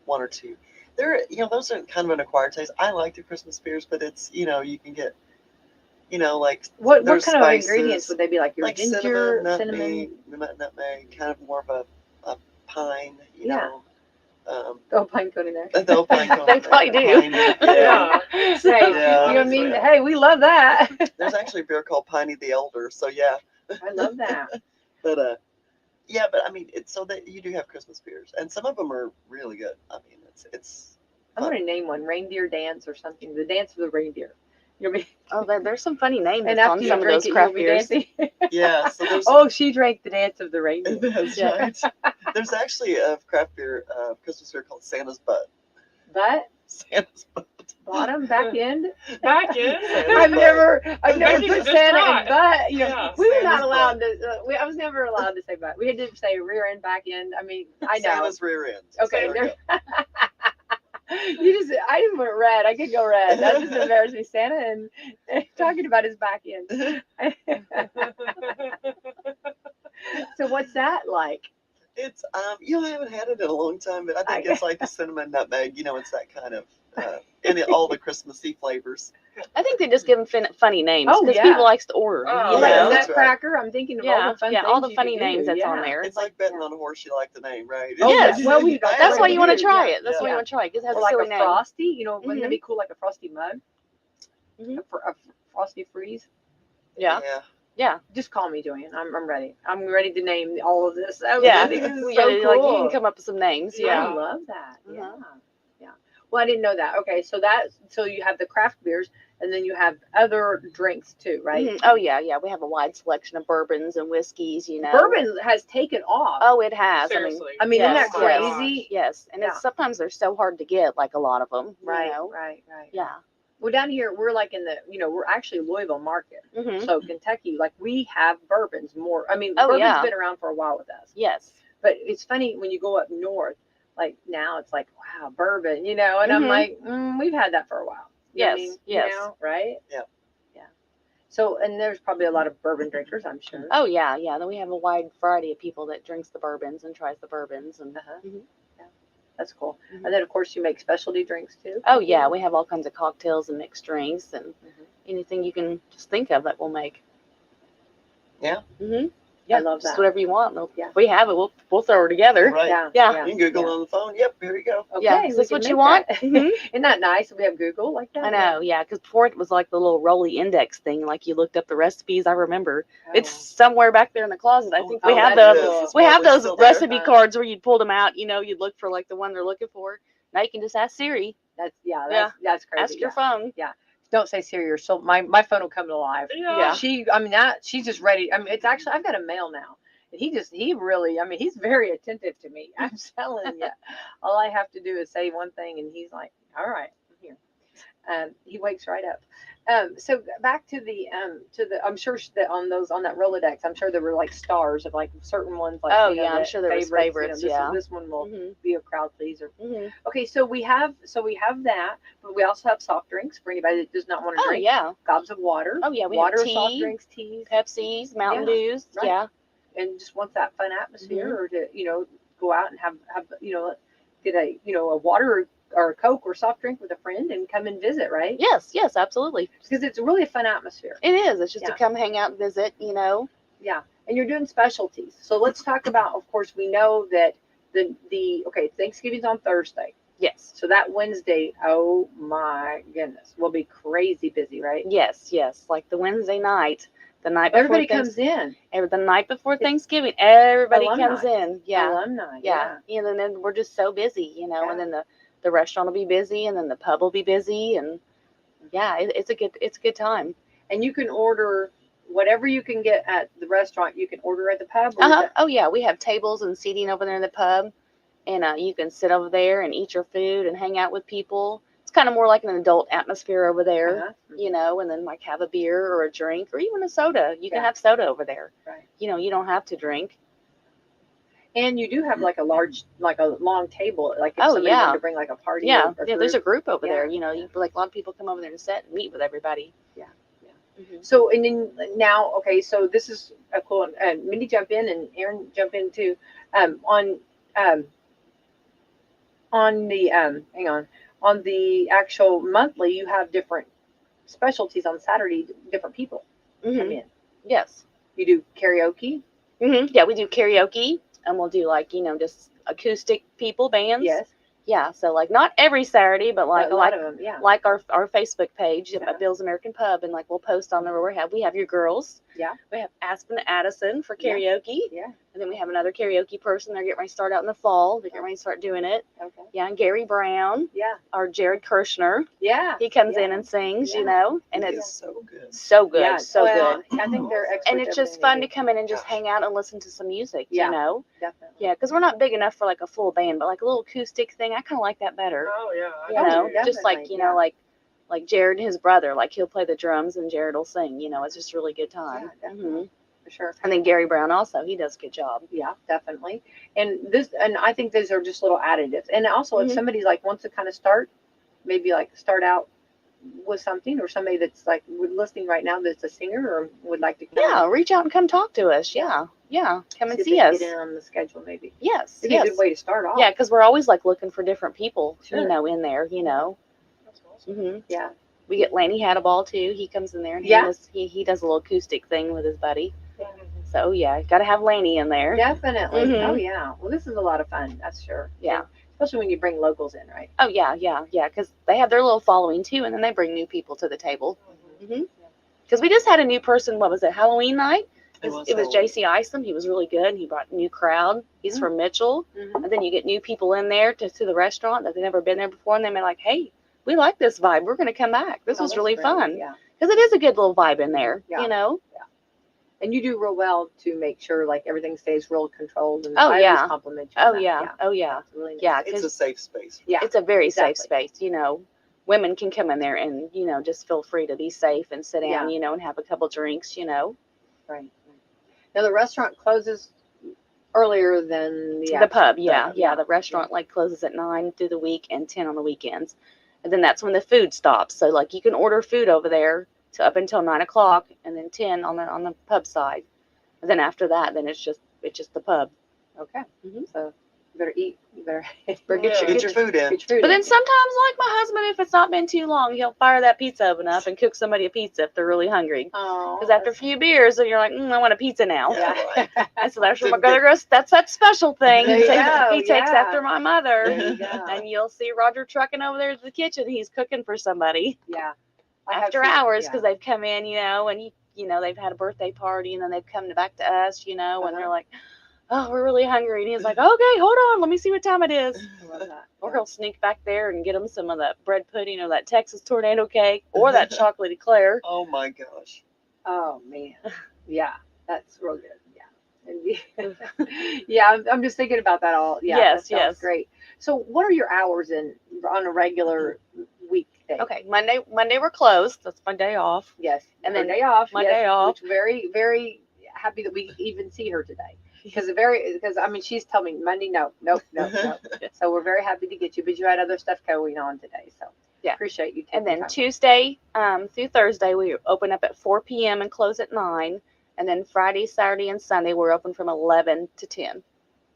[SPEAKER 3] one or two. They're those are kind of an acquired taste. I like the Christmas beers, but it's you can get like
[SPEAKER 1] what
[SPEAKER 3] there's
[SPEAKER 1] kind of
[SPEAKER 3] spices,
[SPEAKER 1] ingredients would they be? Like your
[SPEAKER 3] like
[SPEAKER 1] ginger,
[SPEAKER 3] cinnamon, nutmeg, kind of more of a pine, know.
[SPEAKER 1] Oh, pine cone in there.
[SPEAKER 3] The pine cone.
[SPEAKER 2] They probably do.
[SPEAKER 3] Piney, yeah.
[SPEAKER 4] Yeah.
[SPEAKER 1] Hey,
[SPEAKER 3] Yeah.
[SPEAKER 1] you know what I mean? Hey, we love that.
[SPEAKER 3] There's actually a beer called Piney the Elder, so yeah.
[SPEAKER 1] I love that.
[SPEAKER 3] But yeah, but I mean, it's so that you do have Christmas beers, and some of them are really good. I mean, it's.
[SPEAKER 1] I'm gonna name one reindeer dance or something. The dance of the reindeer. You know what I mean?
[SPEAKER 2] Oh, there's some funny names
[SPEAKER 1] And
[SPEAKER 2] on
[SPEAKER 1] after you
[SPEAKER 2] some of
[SPEAKER 1] drink
[SPEAKER 2] those
[SPEAKER 1] it,
[SPEAKER 2] craft
[SPEAKER 1] you'll be
[SPEAKER 2] beers.
[SPEAKER 1] dancing.
[SPEAKER 3] Yeah, so there's.
[SPEAKER 1] Oh, she drank the dance of the reindeer.
[SPEAKER 3] That's
[SPEAKER 2] Yeah.
[SPEAKER 3] right. There's actually a craft beer, Christmas beer called Santa's Butt.
[SPEAKER 1] But
[SPEAKER 3] Santa's Butt.
[SPEAKER 1] bottom, back end.
[SPEAKER 4] Back in.
[SPEAKER 1] I've never
[SPEAKER 4] Becky
[SPEAKER 1] put
[SPEAKER 4] should just
[SPEAKER 1] Santa
[SPEAKER 4] try
[SPEAKER 1] in
[SPEAKER 4] it.
[SPEAKER 1] butt.
[SPEAKER 4] Yeah,
[SPEAKER 1] We were
[SPEAKER 3] Santa's
[SPEAKER 1] not allowed
[SPEAKER 3] butt.
[SPEAKER 1] to. I was never allowed to say butt. We had to say rear end, back end. I mean, I know.
[SPEAKER 3] Santa's rear end.
[SPEAKER 1] Okay,
[SPEAKER 3] There we go.
[SPEAKER 1] I just went red. I could go red. That just embarrassed me. Santa and talking about his back end. So what's that like?
[SPEAKER 3] It's I haven't had it in a long time, but I think it's like the cinnamon nutmeg. It's that kind of and all the Christmassy flavors.
[SPEAKER 2] I think they just give them funny names
[SPEAKER 1] Oh,
[SPEAKER 2] because
[SPEAKER 1] yeah.
[SPEAKER 2] people likes to order them.
[SPEAKER 4] Oh,
[SPEAKER 2] You
[SPEAKER 1] Like
[SPEAKER 3] yeah,
[SPEAKER 2] know?
[SPEAKER 1] that
[SPEAKER 3] that's right.
[SPEAKER 1] cracker. I'm thinking of all
[SPEAKER 2] Yeah,
[SPEAKER 1] the fun
[SPEAKER 2] yeah,
[SPEAKER 1] things
[SPEAKER 2] all the
[SPEAKER 1] you
[SPEAKER 2] funny
[SPEAKER 1] could
[SPEAKER 2] names
[SPEAKER 1] do.
[SPEAKER 2] that's on
[SPEAKER 1] Yeah.
[SPEAKER 2] there.
[SPEAKER 3] It's like betting on a horse you like the name, right?
[SPEAKER 1] Oh,
[SPEAKER 2] Yes.
[SPEAKER 1] yeah. Well, we got
[SPEAKER 2] That's why you want to
[SPEAKER 1] do,
[SPEAKER 2] try
[SPEAKER 1] yeah.
[SPEAKER 2] it. That's why
[SPEAKER 1] Yeah.
[SPEAKER 2] you want to try it because it has
[SPEAKER 1] Or
[SPEAKER 2] a
[SPEAKER 1] like
[SPEAKER 2] silly
[SPEAKER 1] a
[SPEAKER 2] name.
[SPEAKER 1] frosty. Wouldn't that
[SPEAKER 2] Mhm.
[SPEAKER 1] be cool? Like a frosty mug,
[SPEAKER 2] Mhm.
[SPEAKER 1] a frosty freeze.
[SPEAKER 2] Yeah,
[SPEAKER 3] Yeah.
[SPEAKER 2] yeah,
[SPEAKER 1] Just call me, Joanne. I'm ready. I'm ready to name all of this.
[SPEAKER 2] yeah.
[SPEAKER 1] I think this is
[SPEAKER 2] Yeah,
[SPEAKER 1] so cool.
[SPEAKER 2] like you can come up with some names.
[SPEAKER 1] I
[SPEAKER 2] Yeah.
[SPEAKER 1] love that. Yeah.
[SPEAKER 2] Uh-huh.
[SPEAKER 1] Yeah. Well, I didn't know that. Okay, so you have the craft beers, and then you have other drinks too, right?
[SPEAKER 2] Mhm. Oh yeah, yeah. We have a wide selection of bourbons and whiskeys.
[SPEAKER 1] Bourbon has taken off.
[SPEAKER 2] Oh, it has.
[SPEAKER 4] Seriously.
[SPEAKER 1] I mean, isn't
[SPEAKER 2] yes,
[SPEAKER 1] that
[SPEAKER 2] yes.
[SPEAKER 1] crazy?
[SPEAKER 2] Yes, and
[SPEAKER 1] Yeah.
[SPEAKER 2] it's sometimes they're so hard to get, like a lot of them.
[SPEAKER 1] Right,
[SPEAKER 2] You know?
[SPEAKER 1] right.
[SPEAKER 2] Yeah.
[SPEAKER 1] Well, down here we're like in the, we're actually Louisville market.
[SPEAKER 2] Mhm.
[SPEAKER 1] So Kentucky, like we have bourbons more. I mean,
[SPEAKER 2] Oh,
[SPEAKER 1] bourbon's
[SPEAKER 2] yeah.
[SPEAKER 1] been around for a while with us.
[SPEAKER 2] Yes.
[SPEAKER 1] But it's funny when you go up north, like now it's like, wow, bourbon, and I'm
[SPEAKER 2] Mhm.
[SPEAKER 1] like, we've had that for a while. You know what I
[SPEAKER 2] Yes,
[SPEAKER 1] mean?
[SPEAKER 2] yes.
[SPEAKER 1] Right?
[SPEAKER 3] Yeah.
[SPEAKER 1] Yeah. So, and there's probably a lot of bourbon drinkers, I'm sure.
[SPEAKER 2] Oh yeah, yeah. Then we have a wide variety of people that drinks the bourbons and tries the bourbons and.
[SPEAKER 1] Uh-huh.
[SPEAKER 2] Mhm.
[SPEAKER 1] That's cool.
[SPEAKER 2] Mhm.
[SPEAKER 1] And then, of course, you make specialty drinks too.
[SPEAKER 2] Oh yeah, we have all kinds of cocktails and mixed drinks and
[SPEAKER 1] Mhm.
[SPEAKER 2] anything you can just think of that we'll make.
[SPEAKER 3] Yeah.
[SPEAKER 2] Mhm.
[SPEAKER 1] I love
[SPEAKER 2] Just
[SPEAKER 1] that.
[SPEAKER 2] whatever you want.
[SPEAKER 1] Yeah.
[SPEAKER 2] If we have it, we'll throw it together.
[SPEAKER 3] Right.
[SPEAKER 1] Yeah.
[SPEAKER 2] Yeah.
[SPEAKER 3] You can Google
[SPEAKER 1] yeah.
[SPEAKER 3] on the phone. Yep, here you go.
[SPEAKER 1] Okay,
[SPEAKER 2] Yeah,
[SPEAKER 1] we
[SPEAKER 2] is this
[SPEAKER 1] can
[SPEAKER 2] what you
[SPEAKER 1] make
[SPEAKER 2] want?
[SPEAKER 1] that.
[SPEAKER 2] Mhm.
[SPEAKER 1] Isn't that nice? We have Google like that.
[SPEAKER 2] I know, yeah, because before it was like the little rolly index thing, like you looked up the recipes. I remember
[SPEAKER 1] Oh.
[SPEAKER 2] it's somewhere back there in the closet. I think we
[SPEAKER 1] Oh,
[SPEAKER 2] have
[SPEAKER 1] that's
[SPEAKER 2] the
[SPEAKER 1] cool.
[SPEAKER 3] It's
[SPEAKER 2] we have
[SPEAKER 3] probably
[SPEAKER 2] those
[SPEAKER 3] still there.
[SPEAKER 2] recipe cards where you'd pull them out. You'd look for like the one they're looking for. Now you can just ask Siri,
[SPEAKER 1] That's crazy.
[SPEAKER 2] ask your
[SPEAKER 1] yeah.
[SPEAKER 2] phone.
[SPEAKER 1] Don't say Siri or so my phone will come to life.
[SPEAKER 4] Yeah.
[SPEAKER 1] She's just ready. I mean, it's actually, I've got a male now. And he really, he's very attentive to me. I'm telling you. All I have to do is say one thing and he's like, all right, I'm here. He wakes right up. So back to the, I'm sure that on that Rolodex, I'm sure there were like stars of like certain ones. Like,
[SPEAKER 2] Oh, yeah, I'm sure there was
[SPEAKER 1] favorites.
[SPEAKER 2] favorites, yeah.
[SPEAKER 1] This one will
[SPEAKER 2] Mhm.
[SPEAKER 1] be a crowd pleaser.
[SPEAKER 2] Mhm.
[SPEAKER 1] Okay, so we have that, but we also have soft drinks for anybody that does not want to
[SPEAKER 2] Oh
[SPEAKER 1] drink.
[SPEAKER 2] yeah.
[SPEAKER 1] Gobs of water.
[SPEAKER 2] Oh yeah. We
[SPEAKER 1] Water,
[SPEAKER 2] have tea,
[SPEAKER 1] soft drinks, teas,
[SPEAKER 2] Pepsis, Mountain
[SPEAKER 1] Yeah,
[SPEAKER 2] Dews.
[SPEAKER 1] right.
[SPEAKER 2] Yeah.
[SPEAKER 1] and just wants that fun atmosphere,
[SPEAKER 2] Mhm.
[SPEAKER 1] or to go out and have get a water or a Coke or soft drink with a friend and come and visit, right?
[SPEAKER 2] Yes. Yes. Absolutely.
[SPEAKER 1] Because it's a really fun atmosphere.
[SPEAKER 2] It is. It's just
[SPEAKER 1] Yeah.
[SPEAKER 2] to come hang out and visit.
[SPEAKER 1] Yeah, and you're doing specialties. So let's talk about. Of course, we know that Thanksgiving's on Thursday.
[SPEAKER 2] Yes.
[SPEAKER 1] So that Wednesday, oh my goodness, we'll be crazy busy, right?
[SPEAKER 2] Yes. Yes. Like the Wednesday night, the night before
[SPEAKER 1] Everybody comes in.
[SPEAKER 2] the night before Thanksgiving, everybody
[SPEAKER 1] Alumni.
[SPEAKER 2] comes in. Yeah.
[SPEAKER 1] Alumni.
[SPEAKER 2] Yeah. And then we're just so busy,
[SPEAKER 1] Yeah.
[SPEAKER 2] and then the restaurant will be busy and then the pub will be busy. And yeah, it's a good time.
[SPEAKER 1] And you can order whatever you can get at the restaurant, you can order at the pub. Or is
[SPEAKER 2] Uh-huh.
[SPEAKER 1] that-
[SPEAKER 2] Oh yeah. We have tables and seating over there in the pub. and you can sit over there and eat your food and hang out with people. It's kind of more like an adult atmosphere over there,
[SPEAKER 1] Uh-huh.
[SPEAKER 2] you know, and then like have a beer or a drink or even a soda. You can
[SPEAKER 1] Yeah.
[SPEAKER 2] have soda over there.
[SPEAKER 1] Right.
[SPEAKER 2] You know, you don't have to drink.
[SPEAKER 1] And you do have like a long table, like if
[SPEAKER 2] Oh,
[SPEAKER 1] somebody
[SPEAKER 2] yeah.
[SPEAKER 1] wanted to bring like a party.
[SPEAKER 2] Yeah,
[SPEAKER 1] or
[SPEAKER 2] yeah. There's a group over there.
[SPEAKER 1] Yeah,
[SPEAKER 2] You know,
[SPEAKER 1] yeah.
[SPEAKER 2] like a lot of people come over there to sit and meet with everybody.
[SPEAKER 1] Yeah, yeah.
[SPEAKER 2] Mhm.
[SPEAKER 1] So and then now, okay, so this is a cool one. Mindy, jump in, and Erin, jump in too. Um, um, on the on the actual monthly, you have different specialties on Saturday. Different people come
[SPEAKER 2] Mhm.
[SPEAKER 1] in.
[SPEAKER 2] Yes.
[SPEAKER 1] You do karaoke.
[SPEAKER 2] Yeah, we do karaoke, and we'll do like, you know, just acoustic people bands.
[SPEAKER 1] Yes.
[SPEAKER 2] Yeah, so like not every Saturday, but like
[SPEAKER 1] a lot of them. Yeah.
[SPEAKER 2] like our Facebook page
[SPEAKER 1] Uh-huh.
[SPEAKER 2] at Bill's American Pub, and like we'll post on there where we have your girls.
[SPEAKER 1] Yeah.
[SPEAKER 2] We have Aspen and Addison for
[SPEAKER 1] Yeah.
[SPEAKER 2] karaoke.
[SPEAKER 1] Yeah.
[SPEAKER 2] And then we have another karaoke person. They're getting ready to start out in the fall. They're getting ready to start doing it.
[SPEAKER 1] Okay.
[SPEAKER 2] Yeah, and Gary Brown,
[SPEAKER 1] Yeah.
[SPEAKER 2] or Jared Kirshner,
[SPEAKER 1] Yeah.
[SPEAKER 2] he comes
[SPEAKER 1] Yeah.
[SPEAKER 2] in and sings,
[SPEAKER 1] Yeah.
[SPEAKER 2] you know, and
[SPEAKER 3] It
[SPEAKER 2] it's
[SPEAKER 3] is so good.
[SPEAKER 2] so good,
[SPEAKER 1] Yeah.
[SPEAKER 2] so
[SPEAKER 1] Well,
[SPEAKER 2] good.
[SPEAKER 1] I think they're experts.
[SPEAKER 2] And it's just
[SPEAKER 1] everything
[SPEAKER 2] fun
[SPEAKER 1] they
[SPEAKER 2] to
[SPEAKER 1] do.
[SPEAKER 2] come in and just
[SPEAKER 3] Gosh.
[SPEAKER 2] hang out and listen to some music,
[SPEAKER 1] Yeah.
[SPEAKER 2] you know?
[SPEAKER 1] Definitely.
[SPEAKER 2] Yeah, because we're not big enough for like a full band, but like a little acoustic thing, I kind of like that better.
[SPEAKER 4] Oh yeah. I
[SPEAKER 2] You
[SPEAKER 4] do
[SPEAKER 2] know,
[SPEAKER 4] too.
[SPEAKER 2] just like,
[SPEAKER 1] definitely,
[SPEAKER 2] you know,
[SPEAKER 1] yeah.
[SPEAKER 2] like Jared and his brother, like he'll play the drums and Jared will sing. You know, it's just a really good time.
[SPEAKER 1] Yeah, definitely. For sure.
[SPEAKER 2] And then Gary Brown also, he does a good job.
[SPEAKER 1] Yeah, definitely. And I think those are just little additives. And also, if
[SPEAKER 2] Mhm.
[SPEAKER 1] somebody's like wants to kind of start, maybe like start out with something, or somebody that's like listening right now that's a singer or would like to come.
[SPEAKER 2] Yeah, reach out and come talk to us. Yeah, yeah, come and
[SPEAKER 1] if
[SPEAKER 2] see
[SPEAKER 1] they can
[SPEAKER 2] us.
[SPEAKER 1] Get in on the schedule, maybe.
[SPEAKER 2] Yes,
[SPEAKER 1] It'd be a
[SPEAKER 2] yes.
[SPEAKER 1] good way to start off.
[SPEAKER 2] Yeah, because we're always like looking for different people,
[SPEAKER 1] Sure.
[SPEAKER 2] you know, in there, you know.
[SPEAKER 4] That's awesome.
[SPEAKER 1] Yeah.
[SPEAKER 2] We get Laney Hadaball too. He comes in there and
[SPEAKER 1] Yeah.
[SPEAKER 2] he does a little acoustic thing with his buddy.
[SPEAKER 4] Mhm.
[SPEAKER 2] So yeah, got to have Laney in there.
[SPEAKER 1] Definitely.
[SPEAKER 2] Mhm.
[SPEAKER 1] Oh yeah. Well, this is a lot of fun. That's sure.
[SPEAKER 2] Yeah.
[SPEAKER 1] And especially when you bring locals in, right?
[SPEAKER 2] Oh yeah, because they have their little following too, and then they bring new people to the table. Because we just had a new person. What was it? Halloween night. It was
[SPEAKER 3] Halloween.
[SPEAKER 2] JC Isom. He was really good. He brought a new crowd. He's
[SPEAKER 1] Mhm.
[SPEAKER 2] from Mitchell.
[SPEAKER 1] Mm-hmm.
[SPEAKER 2] And then you get new people in there to the restaurant that they've never been there before, and they're like, "Hey, we like this vibe. We're going to come back. This was really fun."
[SPEAKER 1] Yeah.
[SPEAKER 2] Because it is a good little vibe in there,
[SPEAKER 1] Yeah.
[SPEAKER 2] you know.
[SPEAKER 1] And you do real well to make sure like everything stays real controlled. And
[SPEAKER 2] Oh,
[SPEAKER 1] I
[SPEAKER 2] yeah.
[SPEAKER 1] always compliment you. on
[SPEAKER 2] Oh
[SPEAKER 1] that.
[SPEAKER 2] yeah, oh yeah,
[SPEAKER 1] That's really nice.
[SPEAKER 2] yeah.
[SPEAKER 3] It's a
[SPEAKER 2] Because
[SPEAKER 3] safe space.
[SPEAKER 1] Yeah.
[SPEAKER 2] it's a very
[SPEAKER 1] exactly.
[SPEAKER 2] safe space, you know. Women can come in there and, you know, just feel free to be safe and sit down,
[SPEAKER 1] Yeah.
[SPEAKER 2] you know, and have a couple drinks, you know.
[SPEAKER 1] Right. Now the restaurant closes earlier than the
[SPEAKER 2] The pub,
[SPEAKER 1] actual-
[SPEAKER 2] yeah. The restaurant like closes at 9 through the week and 10 on the weekends, and then that's when the food stops. So like you can order food over there to up until 9 o'clock, and then 10 on the pub side, and then after that, then it's just the pub.
[SPEAKER 1] Okay.
[SPEAKER 2] Mhm.
[SPEAKER 1] So you better eat. You better
[SPEAKER 4] Yeah.
[SPEAKER 3] Get your food in.
[SPEAKER 1] Get your food
[SPEAKER 2] But
[SPEAKER 1] in.
[SPEAKER 2] then sometimes, like my husband, if it's not been too long, he'll fire that pizza oven up and cook somebody a pizza if they're really hungry.
[SPEAKER 1] Oh,
[SPEAKER 2] Because after a few beers, then you're like, I want a pizza now.
[SPEAKER 3] Yeah.
[SPEAKER 1] yeah.
[SPEAKER 2] And so that's where my brother goes. That's that special thing.
[SPEAKER 1] There
[SPEAKER 2] He
[SPEAKER 1] you
[SPEAKER 2] takes,
[SPEAKER 1] go,
[SPEAKER 2] he takes
[SPEAKER 1] yeah.
[SPEAKER 2] after my mother.
[SPEAKER 1] There you go.
[SPEAKER 2] And you'll see Roger trucking over there to the kitchen. He's cooking for somebody
[SPEAKER 1] Yeah. I have
[SPEAKER 2] after
[SPEAKER 1] seen-
[SPEAKER 2] hours
[SPEAKER 1] yeah.
[SPEAKER 2] because they've come in, you know, and you know they've had a birthday party and then they've come back to us, you know, and
[SPEAKER 1] Uh-huh.
[SPEAKER 2] they're like, oh, we're really hungry. And he's like, okay, hold on, let me see what time it is.
[SPEAKER 1] I love that.
[SPEAKER 2] Or he'll sneak back there and get them some of that bread pudding or that Texas tornado cake or that chocolate eclair.
[SPEAKER 3] Oh my gosh.
[SPEAKER 1] Oh man. Yeah. That's real good. Yeah. And yeah, I'm just thinking about that all. Yeah.
[SPEAKER 2] Yes,
[SPEAKER 1] that sounds
[SPEAKER 2] yes.
[SPEAKER 1] great. So what are your hours on a regular weekday?
[SPEAKER 2] Okay, Monday we're closed. That's my day off.
[SPEAKER 1] Yes.
[SPEAKER 2] And
[SPEAKER 1] Her
[SPEAKER 2] then
[SPEAKER 1] day off.
[SPEAKER 2] my
[SPEAKER 1] yes,
[SPEAKER 2] day off.
[SPEAKER 1] Which very, very happy that we even see her today. Because I mean she's telling me Monday nope. So we're very happy to get you, but you had other stuff going on today, so
[SPEAKER 2] Yeah.
[SPEAKER 1] appreciate you.
[SPEAKER 2] And then
[SPEAKER 1] taking time.
[SPEAKER 2] Tuesday through Thursday, we open up at 4 p.m. and close at 9. And then Friday, Saturday, and Sunday, we're open from 11 to 10.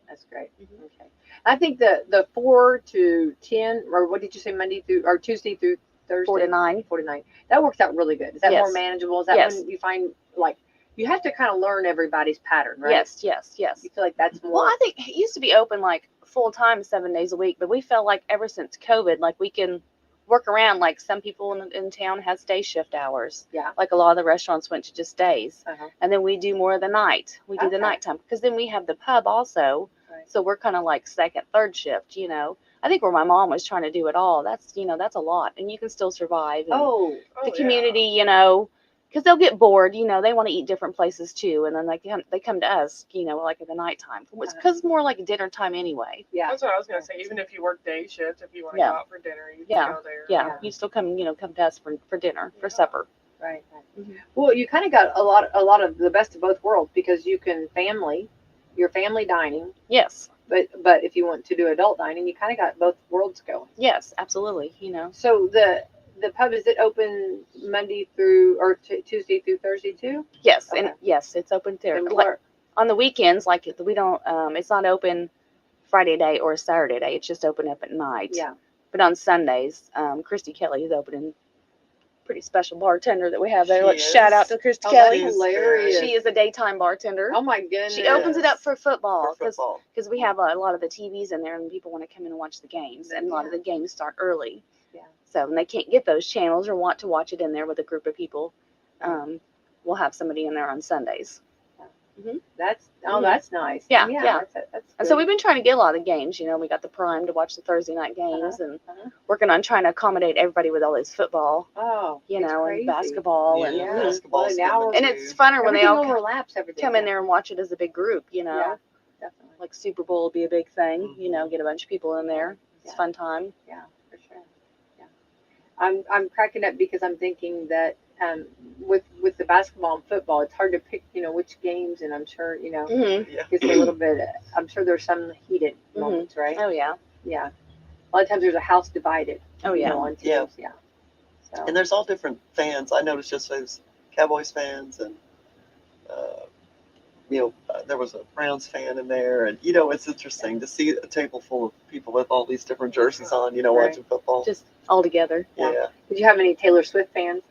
[SPEAKER 1] That's great.
[SPEAKER 2] Mhm.
[SPEAKER 1] Okay, I think the 4 to 10, or what did you say, Monday through or Tuesday through Thursday?
[SPEAKER 2] 4 to 9.
[SPEAKER 1] 4 to 9. That works out really good. Is that
[SPEAKER 2] Yes.
[SPEAKER 1] more manageable? Is that
[SPEAKER 2] Yes.
[SPEAKER 1] when you find like you have to kind of learn everybody's pattern, right?
[SPEAKER 2] Yes.
[SPEAKER 1] You feel like that's more.
[SPEAKER 2] Well, I think it used to be open like full time 7 days a week, but we felt like ever since COVID, like we can work around. Like some people in town has day shift hours.
[SPEAKER 1] Yeah.
[SPEAKER 2] Like a lot of the restaurants went to just days.
[SPEAKER 1] Uh-huh.
[SPEAKER 2] And then we do more of the night. We do the
[SPEAKER 1] Okay.
[SPEAKER 2] nighttime because then we have the pub also.
[SPEAKER 1] Right.
[SPEAKER 2] So we're kind of like second, third shift, you know. I think where my mom was trying to do it all, that's a lot. And you can still survive. And
[SPEAKER 1] Oh,
[SPEAKER 2] the community, you know, because they'll get bored. You know, they want to eat different places too, and then they come to us. You know, like at the nighttime, because it's more like dinner time anyway.
[SPEAKER 1] Yeah.
[SPEAKER 4] That's what I was gonna say. Even if you work day shift, if you want to
[SPEAKER 2] Yeah.
[SPEAKER 4] go out for dinner, you
[SPEAKER 2] Yeah.
[SPEAKER 4] can go there.
[SPEAKER 2] Yeah, you still come to us for dinner, for
[SPEAKER 4] Yeah.
[SPEAKER 2] supper.
[SPEAKER 1] Right.
[SPEAKER 2] Mhm.
[SPEAKER 1] Well, you kind of got a lot of the best of both worlds because you can your family dining,
[SPEAKER 2] Yes,
[SPEAKER 1] but if you want to do adult dining, you kind of got both worlds going.
[SPEAKER 2] yes, absolutely. You know,
[SPEAKER 1] So the pub, is it open Monday through or Tuesday through Thursday too?
[SPEAKER 2] yes,
[SPEAKER 1] Okay.
[SPEAKER 2] and yes, it's open there.
[SPEAKER 1] And
[SPEAKER 2] Like, on the weekends, like we don't, it's not open Friday day or Saturday day. It's just open up at night.
[SPEAKER 1] Yeah.
[SPEAKER 2] But on Sundays, Christy Kelly is opening. Pretty special bartender that we have there.
[SPEAKER 3] She
[SPEAKER 2] Let's
[SPEAKER 3] is.
[SPEAKER 2] shout out to Christy
[SPEAKER 1] Oh,
[SPEAKER 2] Kelly.
[SPEAKER 1] that's hilarious.
[SPEAKER 2] She is a daytime bartender.
[SPEAKER 1] Oh my goodness.
[SPEAKER 2] She opens it up for football
[SPEAKER 3] For football.
[SPEAKER 2] because we have a lot of the TVs in there and people want to come in and watch the games, and a lot of the games start early.
[SPEAKER 1] Yeah.
[SPEAKER 2] So when they can't get those channels or want to watch it in there with a group of people, we'll have somebody in there on Sundays.
[SPEAKER 1] That's
[SPEAKER 2] Mhm.
[SPEAKER 1] that's nice.
[SPEAKER 2] Yeah,
[SPEAKER 1] yeah.
[SPEAKER 2] yeah.
[SPEAKER 1] That's
[SPEAKER 2] And so
[SPEAKER 1] good.
[SPEAKER 2] we've been trying to get a lot of games. You know, we got the Prime to watch the Thursday night games, and
[SPEAKER 1] Uh-huh.
[SPEAKER 2] working on trying to accommodate everybody with all this football,
[SPEAKER 1] Oh,
[SPEAKER 2] you
[SPEAKER 1] it's
[SPEAKER 2] know,
[SPEAKER 1] crazy.
[SPEAKER 2] and basketball, and
[SPEAKER 1] Yeah.
[SPEAKER 3] Basketball's
[SPEAKER 1] Well, now
[SPEAKER 3] coming
[SPEAKER 2] and
[SPEAKER 3] too.
[SPEAKER 2] it's funner when they
[SPEAKER 1] Everything
[SPEAKER 2] all
[SPEAKER 1] overlaps everything.
[SPEAKER 2] come in there and watch it as a big group. You know,
[SPEAKER 1] Yeah, definitely.
[SPEAKER 2] like Super Bowl would be a big thing. You know, get a bunch of people in there. It's
[SPEAKER 1] Yeah.
[SPEAKER 2] a fun time.
[SPEAKER 1] Yeah, for sure. Yeah, I'm cracking up because I'm thinking that with the basketball and football, it's hard to pick which games, and I'm sure
[SPEAKER 2] Mm-hmm.
[SPEAKER 3] Yeah.
[SPEAKER 1] it's a little bit. I'm sure there's some heated moments, right?
[SPEAKER 2] Oh yeah.
[SPEAKER 1] Yeah, a lot of times there's a house divided.
[SPEAKER 2] Oh yeah.
[SPEAKER 1] On teams.
[SPEAKER 3] Yeah.
[SPEAKER 1] Yeah. So.
[SPEAKER 3] And there's all different fans. I noticed just those Cowboys fans and, there was a Browns fan in there. And, it's interesting to see a table full of people with all these different jerseys on,
[SPEAKER 1] Right.
[SPEAKER 3] watching football.
[SPEAKER 2] Just all together.
[SPEAKER 3] Yeah.
[SPEAKER 1] Did you have any Taylor Swift fans?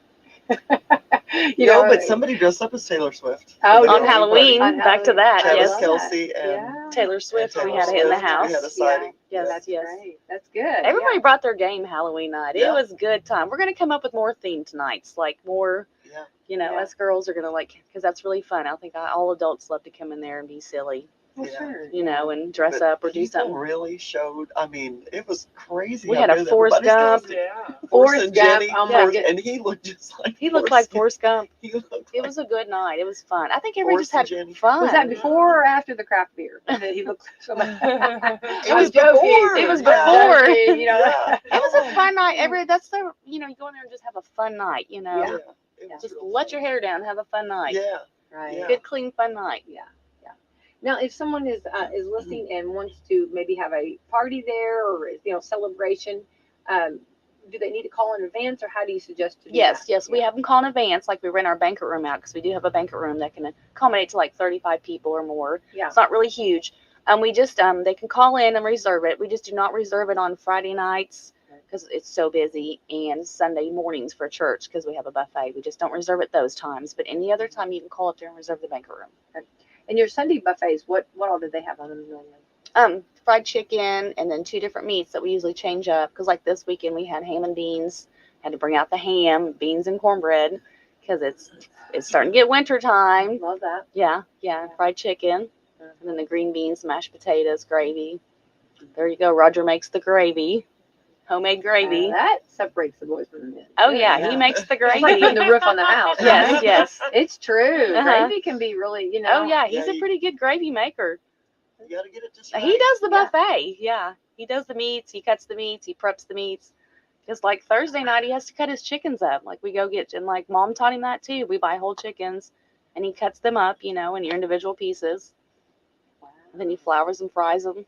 [SPEAKER 3] But somebody dressed up as Taylor Swift.
[SPEAKER 1] Oh,
[SPEAKER 3] for the
[SPEAKER 2] on Halloween.
[SPEAKER 1] On
[SPEAKER 2] Back to that.
[SPEAKER 3] Travis
[SPEAKER 2] Yes.
[SPEAKER 3] Kelsey and
[SPEAKER 1] Yeah.
[SPEAKER 2] Taylor Swift.
[SPEAKER 3] Taylor
[SPEAKER 2] we had it in the
[SPEAKER 3] Swift.
[SPEAKER 2] house.
[SPEAKER 3] We had a sighting.
[SPEAKER 2] Yes,
[SPEAKER 1] That's
[SPEAKER 2] yes.
[SPEAKER 1] great. That's good.
[SPEAKER 2] Everybody brought their game Halloween night.
[SPEAKER 3] Yeah.
[SPEAKER 2] It was a good time. We're gonna come up with more themed nights, like more.
[SPEAKER 3] Yeah.
[SPEAKER 1] Yeah.
[SPEAKER 2] Us girls are gonna because that's really fun. I think all adults love to come in there and be silly,
[SPEAKER 1] Well,
[SPEAKER 3] Yeah.
[SPEAKER 1] sure.
[SPEAKER 2] and dress
[SPEAKER 3] But
[SPEAKER 2] up or do
[SPEAKER 3] people
[SPEAKER 2] something.
[SPEAKER 3] really showed. I mean, it was crazy.
[SPEAKER 2] We
[SPEAKER 3] how
[SPEAKER 2] had a
[SPEAKER 3] good
[SPEAKER 2] Forrest
[SPEAKER 3] everybody's
[SPEAKER 2] Gump.
[SPEAKER 3] dancing.
[SPEAKER 4] Yeah.
[SPEAKER 1] Forrest
[SPEAKER 3] and
[SPEAKER 1] Gump,
[SPEAKER 3] Jenny,
[SPEAKER 1] oh
[SPEAKER 2] my
[SPEAKER 3] Forrest- and he looked just like
[SPEAKER 2] He looked like Forrest Gump.
[SPEAKER 3] He looked
[SPEAKER 2] It
[SPEAKER 3] like
[SPEAKER 2] was a good night. It was fun. I think everybody
[SPEAKER 3] Forrest
[SPEAKER 2] just
[SPEAKER 3] and
[SPEAKER 2] had
[SPEAKER 3] Jenny.
[SPEAKER 2] fun.
[SPEAKER 1] Was that before or after the craft beer? That he looked so much.
[SPEAKER 3] It
[SPEAKER 1] I'm
[SPEAKER 3] was
[SPEAKER 1] joking.
[SPEAKER 3] before.
[SPEAKER 2] It was
[SPEAKER 3] Yeah.
[SPEAKER 2] before.
[SPEAKER 1] Joking,
[SPEAKER 3] Yeah.
[SPEAKER 2] It was a fun night. That's the you go in there and just have a fun night.
[SPEAKER 3] Yeah. It was
[SPEAKER 2] Just
[SPEAKER 3] real
[SPEAKER 2] let
[SPEAKER 3] fun.
[SPEAKER 2] your hair down, have a fun night.
[SPEAKER 3] Yeah.
[SPEAKER 1] Right.
[SPEAKER 3] Yeah.
[SPEAKER 2] Good, clean, fun night.
[SPEAKER 1] Now, if someone is listening and wants to maybe have a party there or celebration, do they need to call in advance, or how do you suggest to do
[SPEAKER 2] Yes,
[SPEAKER 1] that?
[SPEAKER 2] we have them call in advance. Like we rent our banquet room out because we do have a banquet room that can accommodate to like 35 people or more.
[SPEAKER 1] Yeah.
[SPEAKER 2] It's not really huge. We just they can call in and reserve it. We just do not reserve it on Friday nights because it's so busy, and Sunday mornings for church because we have a buffet. We just don't reserve it those times. But any other time, you can call up there and reserve the banquet room.
[SPEAKER 1] And your Sunday buffets, what all do they have on them normally?
[SPEAKER 2] Fried chicken and then 2 different meats that we usually change up because like this weekend we had ham and beans. Had to bring out the ham, beans and cornbread because it's starting to get winter time.
[SPEAKER 1] Love that.
[SPEAKER 2] Yeah, fried chicken, and then the green beans, mashed potatoes, gravy. There you go. Roger makes the gravy, homemade gravy.
[SPEAKER 1] That separates the boys from the men.
[SPEAKER 2] Oh yeah,
[SPEAKER 3] Yeah.
[SPEAKER 2] he makes the
[SPEAKER 1] It's like
[SPEAKER 2] gravy.
[SPEAKER 1] putting the roof on the house.
[SPEAKER 2] Yes,
[SPEAKER 1] right?
[SPEAKER 2] yes.
[SPEAKER 1] It's true.
[SPEAKER 2] Uh-huh.
[SPEAKER 1] Gravy can be really,
[SPEAKER 2] Oh yeah, he's
[SPEAKER 3] Yeah,
[SPEAKER 2] a pretty good gravy maker.
[SPEAKER 3] You got to get it just right.
[SPEAKER 2] He does the
[SPEAKER 1] Yeah.
[SPEAKER 2] buffet. Yeah, he does the meats. He cuts the meats. He preps the meats. Because like Thursday night, he has to cut his chickens up. Like we go get, and like Mom taught him that too. We buy whole chickens, and he cuts them up, in your individual pieces. And then he flours and fries them.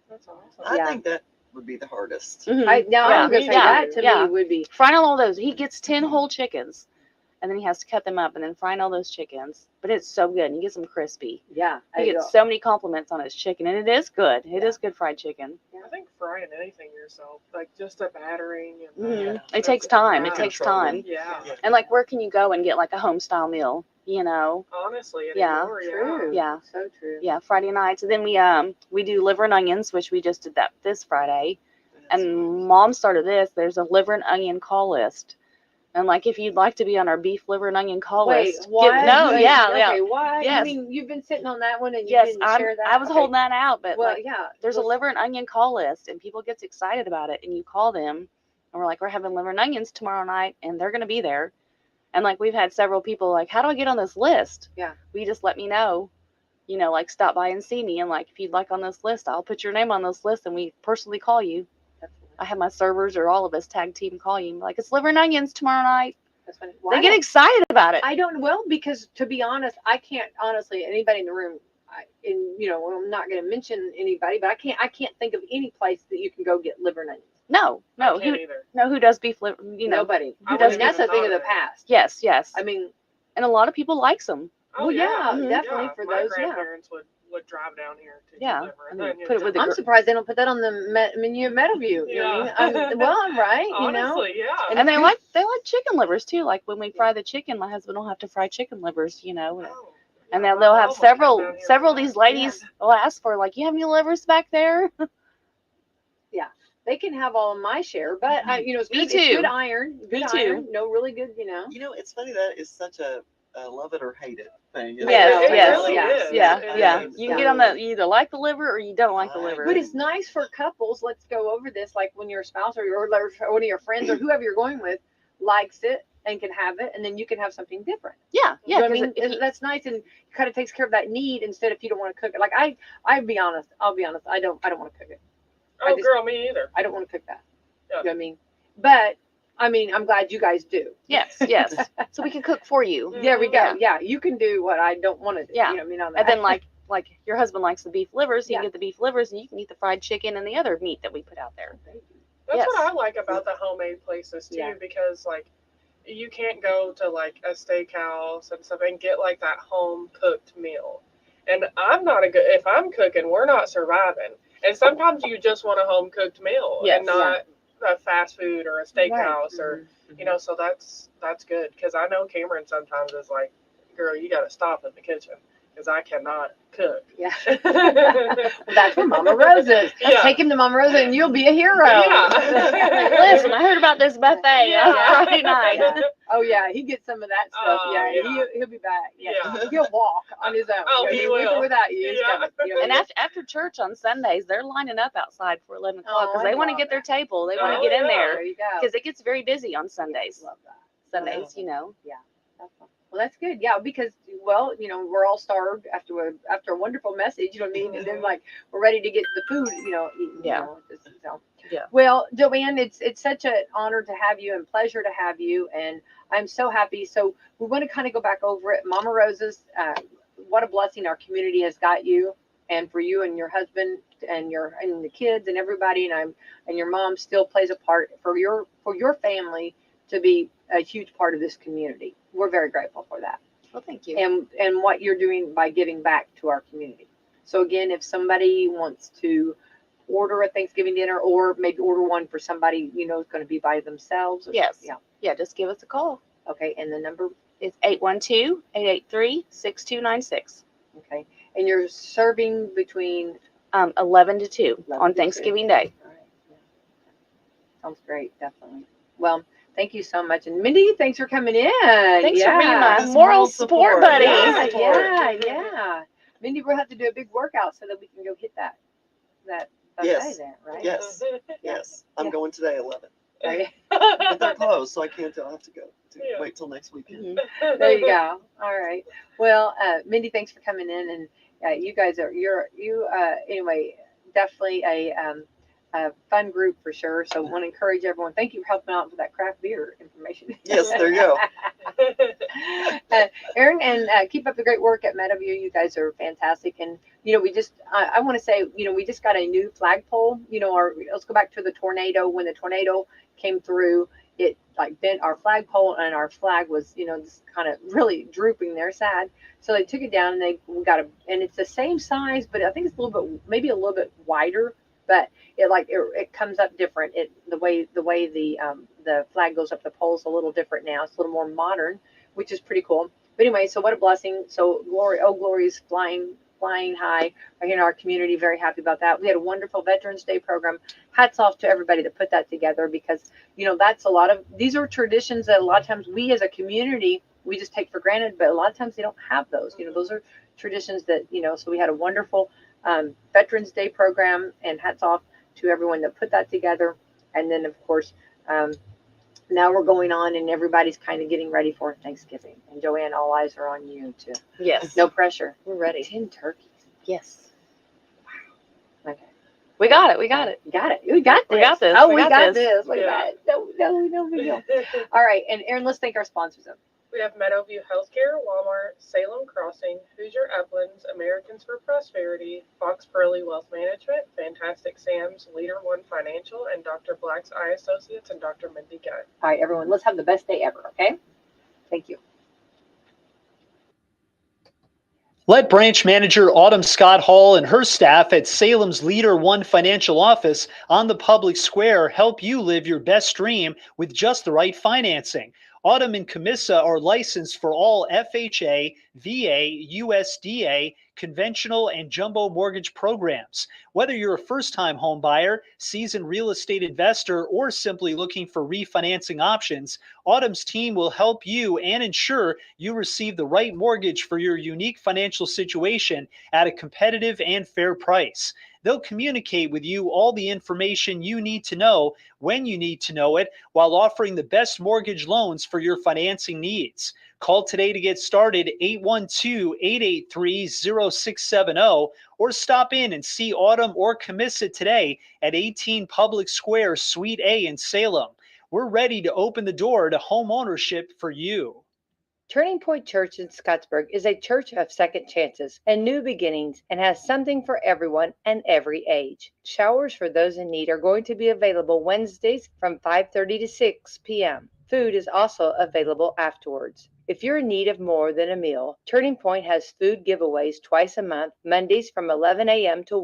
[SPEAKER 4] That's awesome.
[SPEAKER 3] I
[SPEAKER 1] Yeah.
[SPEAKER 3] think that would be the hardest.
[SPEAKER 2] Mhm.
[SPEAKER 1] I was gonna
[SPEAKER 4] me
[SPEAKER 1] say
[SPEAKER 4] too.
[SPEAKER 1] that to
[SPEAKER 2] Yeah.
[SPEAKER 1] me would be
[SPEAKER 2] Frying all those. He gets 10 whole chickens, and then he has to cut them up and then frying all those chickens. But it's so good. And he gets them crispy.
[SPEAKER 1] yeah.
[SPEAKER 2] He gets so many compliments on his chicken, and it is good. It is good fried chicken.
[SPEAKER 4] I think frying anything yourself, like just a battering. And
[SPEAKER 2] Mhm.
[SPEAKER 3] Yeah.
[SPEAKER 2] It takes time. It
[SPEAKER 4] Wow.
[SPEAKER 2] takes
[SPEAKER 3] Controlling.
[SPEAKER 2] time.
[SPEAKER 4] Yeah.
[SPEAKER 3] Yeah.
[SPEAKER 2] And like, where can you go and get like a home style meal?
[SPEAKER 4] Honestly,
[SPEAKER 2] Yeah.
[SPEAKER 4] anymore,
[SPEAKER 1] True.
[SPEAKER 2] Yeah.
[SPEAKER 1] So true.
[SPEAKER 2] Yeah, Friday nights. And then we do liver and onions, which we just did that this Friday. And Mom started this. There's a liver and onion call list. And like, if you'd like to be on our beef, liver, and onion call
[SPEAKER 1] Wait,
[SPEAKER 2] list,
[SPEAKER 1] why?
[SPEAKER 2] no,
[SPEAKER 1] Wait,
[SPEAKER 2] yeah,
[SPEAKER 1] okay,
[SPEAKER 2] yeah.
[SPEAKER 1] why?
[SPEAKER 2] Yes.
[SPEAKER 1] I mean, you've been sitting on that one and you
[SPEAKER 2] Yes,
[SPEAKER 1] didn't share that.
[SPEAKER 2] I was
[SPEAKER 1] Okay.
[SPEAKER 2] holding that out, but
[SPEAKER 1] Well,
[SPEAKER 2] like,
[SPEAKER 1] yeah.
[SPEAKER 2] there's a
[SPEAKER 1] Well,
[SPEAKER 2] liver and onion call list, and people get excited about it, and you call them, and we're like, we're having liver and onions tomorrow night, and they're gonna be there, And like we've had several people like, how do I get on this list?
[SPEAKER 1] Yeah.
[SPEAKER 2] Will you just let me know? You know, like stop by and see me, and like if you'd like on this list, I'll put your name on this list, and we personally call you. I have my servers or all of us tag team call you, like it's liver and onions tomorrow night.
[SPEAKER 1] That's funny.
[SPEAKER 2] They get excited about it.
[SPEAKER 1] I don't, well, because to be honest, I can't, honestly, anybody in the room, I'm not going to mention anybody, but I can't think of any place that you can go get liver and onions.
[SPEAKER 2] No,
[SPEAKER 4] I can't either.
[SPEAKER 2] who does beef liver?
[SPEAKER 1] Nobody.
[SPEAKER 2] Who
[SPEAKER 4] I
[SPEAKER 2] does
[SPEAKER 1] I mean,
[SPEAKER 4] wouldn't
[SPEAKER 1] that's
[SPEAKER 4] even
[SPEAKER 1] a thing
[SPEAKER 4] thought
[SPEAKER 1] of the
[SPEAKER 4] of it.
[SPEAKER 1] past.
[SPEAKER 2] Yes.
[SPEAKER 1] I mean,
[SPEAKER 2] And a lot of people likes them.
[SPEAKER 4] Oh,
[SPEAKER 1] Well, yeah,
[SPEAKER 2] Mhm.
[SPEAKER 1] definitely for
[SPEAKER 4] my
[SPEAKER 1] those, yeah.
[SPEAKER 4] grandparents would drive down here to
[SPEAKER 2] Yeah,
[SPEAKER 4] get liver and
[SPEAKER 2] I mean,
[SPEAKER 4] onions.
[SPEAKER 2] put it with the
[SPEAKER 1] I'm
[SPEAKER 2] gr-
[SPEAKER 1] surprised they don't put that on the menu at Meadowview. You know what I mean? Well, I'm right,
[SPEAKER 4] Honestly, yeah.
[SPEAKER 1] And
[SPEAKER 2] And they
[SPEAKER 1] it's
[SPEAKER 2] like chicken livers too. Like when we fry the chicken, my husband will have to fry chicken livers,
[SPEAKER 4] Oh,
[SPEAKER 2] and
[SPEAKER 4] yeah,
[SPEAKER 2] then they'll
[SPEAKER 4] my
[SPEAKER 2] have
[SPEAKER 4] mom would come
[SPEAKER 2] several
[SPEAKER 4] down here
[SPEAKER 2] several of
[SPEAKER 4] for
[SPEAKER 2] these
[SPEAKER 4] that.
[SPEAKER 2] ladies will ask for like, you have any livers back there?
[SPEAKER 1] they can have all of my share, but it's
[SPEAKER 2] Me
[SPEAKER 1] good. It's good
[SPEAKER 2] too.
[SPEAKER 1] iron. Good
[SPEAKER 2] Me too.
[SPEAKER 1] iron. No, really good.
[SPEAKER 3] You know, it's funny that is such a love it or hate it thing. isn't
[SPEAKER 2] Yes,
[SPEAKER 3] it?
[SPEAKER 1] know,
[SPEAKER 2] yes,
[SPEAKER 1] really is.
[SPEAKER 2] Yeah.
[SPEAKER 3] It is.
[SPEAKER 2] You can get on that. You either like the liver or you don't like the
[SPEAKER 3] Right.
[SPEAKER 2] liver.
[SPEAKER 1] But it's nice for couples. Let's go over this. Like when your spouse or one of your friends or whoever you're going with likes it and can have it, and then you can have something different.
[SPEAKER 2] Yeah.
[SPEAKER 1] You know what I
[SPEAKER 2] 'cause
[SPEAKER 1] mean?
[SPEAKER 2] if
[SPEAKER 1] And
[SPEAKER 2] you-
[SPEAKER 1] that's nice and kind of takes care of that need instead if you don't want to cook it. Like I'll be honest. I don't want to cook it.
[SPEAKER 4] Oh,
[SPEAKER 1] just-
[SPEAKER 4] girl, me either.
[SPEAKER 1] I don't want to cook that.
[SPEAKER 4] Yeah.
[SPEAKER 1] You know what I mean? But I mean, I'm glad you guys do.
[SPEAKER 2] yes. So we can cook for you.
[SPEAKER 1] There we go.
[SPEAKER 2] Yeah.
[SPEAKER 1] Yeah, you can do what I don't want to do.
[SPEAKER 2] Yeah.
[SPEAKER 1] You know what I mean? On that.
[SPEAKER 2] And then like your husband likes the beef livers, you
[SPEAKER 1] Yeah.
[SPEAKER 2] can get the beef livers, and you can eat the fried chicken and the other meat that we put out there.
[SPEAKER 4] That's
[SPEAKER 2] Yes.
[SPEAKER 4] what I like about the homemade places too,
[SPEAKER 1] Yeah.
[SPEAKER 4] because like you can't go to like a steakhouse and stuff and get like that home cooked meal. And I'm not if I'm cooking, we're not surviving. And sometimes you just want a home cooked meal
[SPEAKER 2] Yes.
[SPEAKER 4] and not a fast food or a steakhouse or
[SPEAKER 1] Mhm.
[SPEAKER 4] so that's good, because I know Cameron sometimes is like, girl, you got to stop in the kitchen because I cannot cook.
[SPEAKER 1] Yeah. Well, that's where Mama Rose is.
[SPEAKER 4] Yeah.
[SPEAKER 1] Take him to Mama Rose and you'll be a hero.
[SPEAKER 4] Yeah.
[SPEAKER 2] Listen, I heard about this buffet
[SPEAKER 4] Yeah.
[SPEAKER 2] Friday night.
[SPEAKER 1] Yeah. Oh yeah, he gets some of that stuff.
[SPEAKER 4] Oh,
[SPEAKER 1] yeah,
[SPEAKER 4] yeah.
[SPEAKER 1] He'll be back. Yeah.
[SPEAKER 4] Yeah.
[SPEAKER 1] He'll walk on his own.
[SPEAKER 4] Oh,
[SPEAKER 1] You know,
[SPEAKER 4] he
[SPEAKER 1] with or
[SPEAKER 4] will.
[SPEAKER 1] without you. He's
[SPEAKER 4] Yeah.
[SPEAKER 1] coming. You know,
[SPEAKER 2] And after church on Sundays, they're lining up outside for 11 o'clock
[SPEAKER 1] Oh,
[SPEAKER 2] because
[SPEAKER 1] I
[SPEAKER 2] they want to
[SPEAKER 1] love
[SPEAKER 2] get their
[SPEAKER 1] that.
[SPEAKER 2] table. They want
[SPEAKER 4] Oh,
[SPEAKER 2] to get in
[SPEAKER 4] yeah.
[SPEAKER 2] there
[SPEAKER 1] there you go.
[SPEAKER 2] because it gets very busy on Sundays.
[SPEAKER 1] Love that.
[SPEAKER 2] Sundays, you know.
[SPEAKER 1] That's fun. Well, that's good. Yeah, because we're all starved after a wonderful message. You know what I mean? And then like we're ready to get the food. Eaten.
[SPEAKER 2] Yeah. Yeah.
[SPEAKER 1] Well, Joanne, it's such an honor to have you and pleasure to have you, and I'm so happy. So we want to kind of go back over it. Mama Rose's, what a blessing our community has got you, and for you and your husband and the kids and everybody, and your mom still plays a part for your family to be a huge part of this community. We're very grateful for that.
[SPEAKER 2] Well, thank you.
[SPEAKER 1] And what you're doing by giving back to our community. So again, if somebody wants to order a Thanksgiving dinner or maybe order one for somebody is going to be by themselves.
[SPEAKER 2] Yes.
[SPEAKER 1] Yeah.
[SPEAKER 2] Yeah, just give us a call.
[SPEAKER 1] Okay. And the number?
[SPEAKER 2] It's 812-883-6296.
[SPEAKER 1] Okay. And you're serving between
[SPEAKER 2] 11 to 2
[SPEAKER 1] 11
[SPEAKER 2] on
[SPEAKER 1] to 2.
[SPEAKER 2] Thanksgiving Day.
[SPEAKER 1] All right. Yeah. Sounds great. Definitely. Well, thank you so much. And Mindy, thanks for coming in.
[SPEAKER 2] Thanks for being my
[SPEAKER 3] Just
[SPEAKER 2] moral
[SPEAKER 3] moral
[SPEAKER 2] support
[SPEAKER 3] support.
[SPEAKER 2] buddy.
[SPEAKER 1] Yeah,
[SPEAKER 3] Support.
[SPEAKER 1] yeah. Mindy, we'll have to do a big workout so that we can go hit that buffet
[SPEAKER 3] Yes.
[SPEAKER 1] then, right?
[SPEAKER 3] Yes. Yes. I'm
[SPEAKER 1] Yeah.
[SPEAKER 3] going today 11.
[SPEAKER 1] Right?
[SPEAKER 3] But they're closed, so I can't. I'll have to go.
[SPEAKER 4] Yeah.
[SPEAKER 3] Wait till next weekend.
[SPEAKER 2] Mhm.
[SPEAKER 1] There you go. All right. Well, Mindy, thanks for coming in, and you guys anyway, definitely a fun group for sure. So I want to encourage everyone. Thank you for helping out with that craft beer information.
[SPEAKER 3] Yes, there you go.
[SPEAKER 1] Erin, and keep up the great work at Meadow. You guys are fantastic. And we just I want to say we just got a new flagpole. Let's go back to the tornado. When the tornado came through, it like bent our flagpole, and our flag was just kind of really drooping there, sad. So they took it down, and we got and it's the same size, but I think it's maybe a little bit wider. But it comes up different. The way the flag goes up the pole's a little different now. It's a little more modern, which is pretty cool. But anyway, so what a blessing. So glory is flying high right here in our community. Very happy about that. We had a wonderful Veterans Day program. Hats off to everybody that put that together, because that's these are traditions that a lot of times we as a community we just take for granted, but a lot of times they don't have those. Those are traditions that so we had a wonderful Veterans Day program, and hats off to everyone that put that together. And then of course now we're going on and everybody's kind of getting ready for Thanksgiving. And Joanne, all eyes are on you too.
[SPEAKER 2] Yes.
[SPEAKER 1] No pressure.
[SPEAKER 2] We're ready.
[SPEAKER 1] 10 turkeys.
[SPEAKER 2] Yes.
[SPEAKER 1] Okay.
[SPEAKER 2] We got it. We got it.
[SPEAKER 1] Got it. We got this.
[SPEAKER 2] We got this.
[SPEAKER 1] Oh,
[SPEAKER 2] We
[SPEAKER 1] we
[SPEAKER 2] got
[SPEAKER 1] got
[SPEAKER 2] this.
[SPEAKER 1] this. Look at that. No big deal. All right. And Erin, let's thank our sponsors up.
[SPEAKER 4] We have Meadowview Healthcare, Walmart, Salem Crossing, Hoosier Uplands, Americans for Prosperity, Fox Pearly Wealth Management, Fantastic Sam's, Leader One Financial, and Dr. Black's Eye Associates, and Dr. Mindy Gunn.
[SPEAKER 1] All right, everyone, let's have the best day ever, okay? Thank you.
[SPEAKER 5] Let branch manager Autumn Scott Hall and her staff at Salem's Leader One Financial Office on the public square help you live your best dream with just the right financing. Autumn and Camissa are licensed for all FHA, VA, USDA, conventional, and jumbo mortgage programs. Whether you're a first-time home buyer, seasoned real estate investor, or simply looking for refinancing options, Autumn's team will help you and ensure you receive the right mortgage for your unique financial situation at a competitive and fair price. They'll communicate with you all the information you need to know when you need to know it, while offering the best mortgage loans for your financing needs. Call today to get started, 812-883-0670, or stop in and see Autumn or Camissa today at 18 Public Square, Suite A in Salem. We're ready to open the door to home ownership for you.
[SPEAKER 1] Turning Point Church in Scottsburg is a church of second chances and new beginnings and has something for everyone and every age. Showers for those in need are going to be available Wednesdays from 5:30 to 6 p.m. Food is also available afterwards. If you're in need of more than a meal, Turning Point has food giveaways twice a month, Mondays from 11 a.m. to 1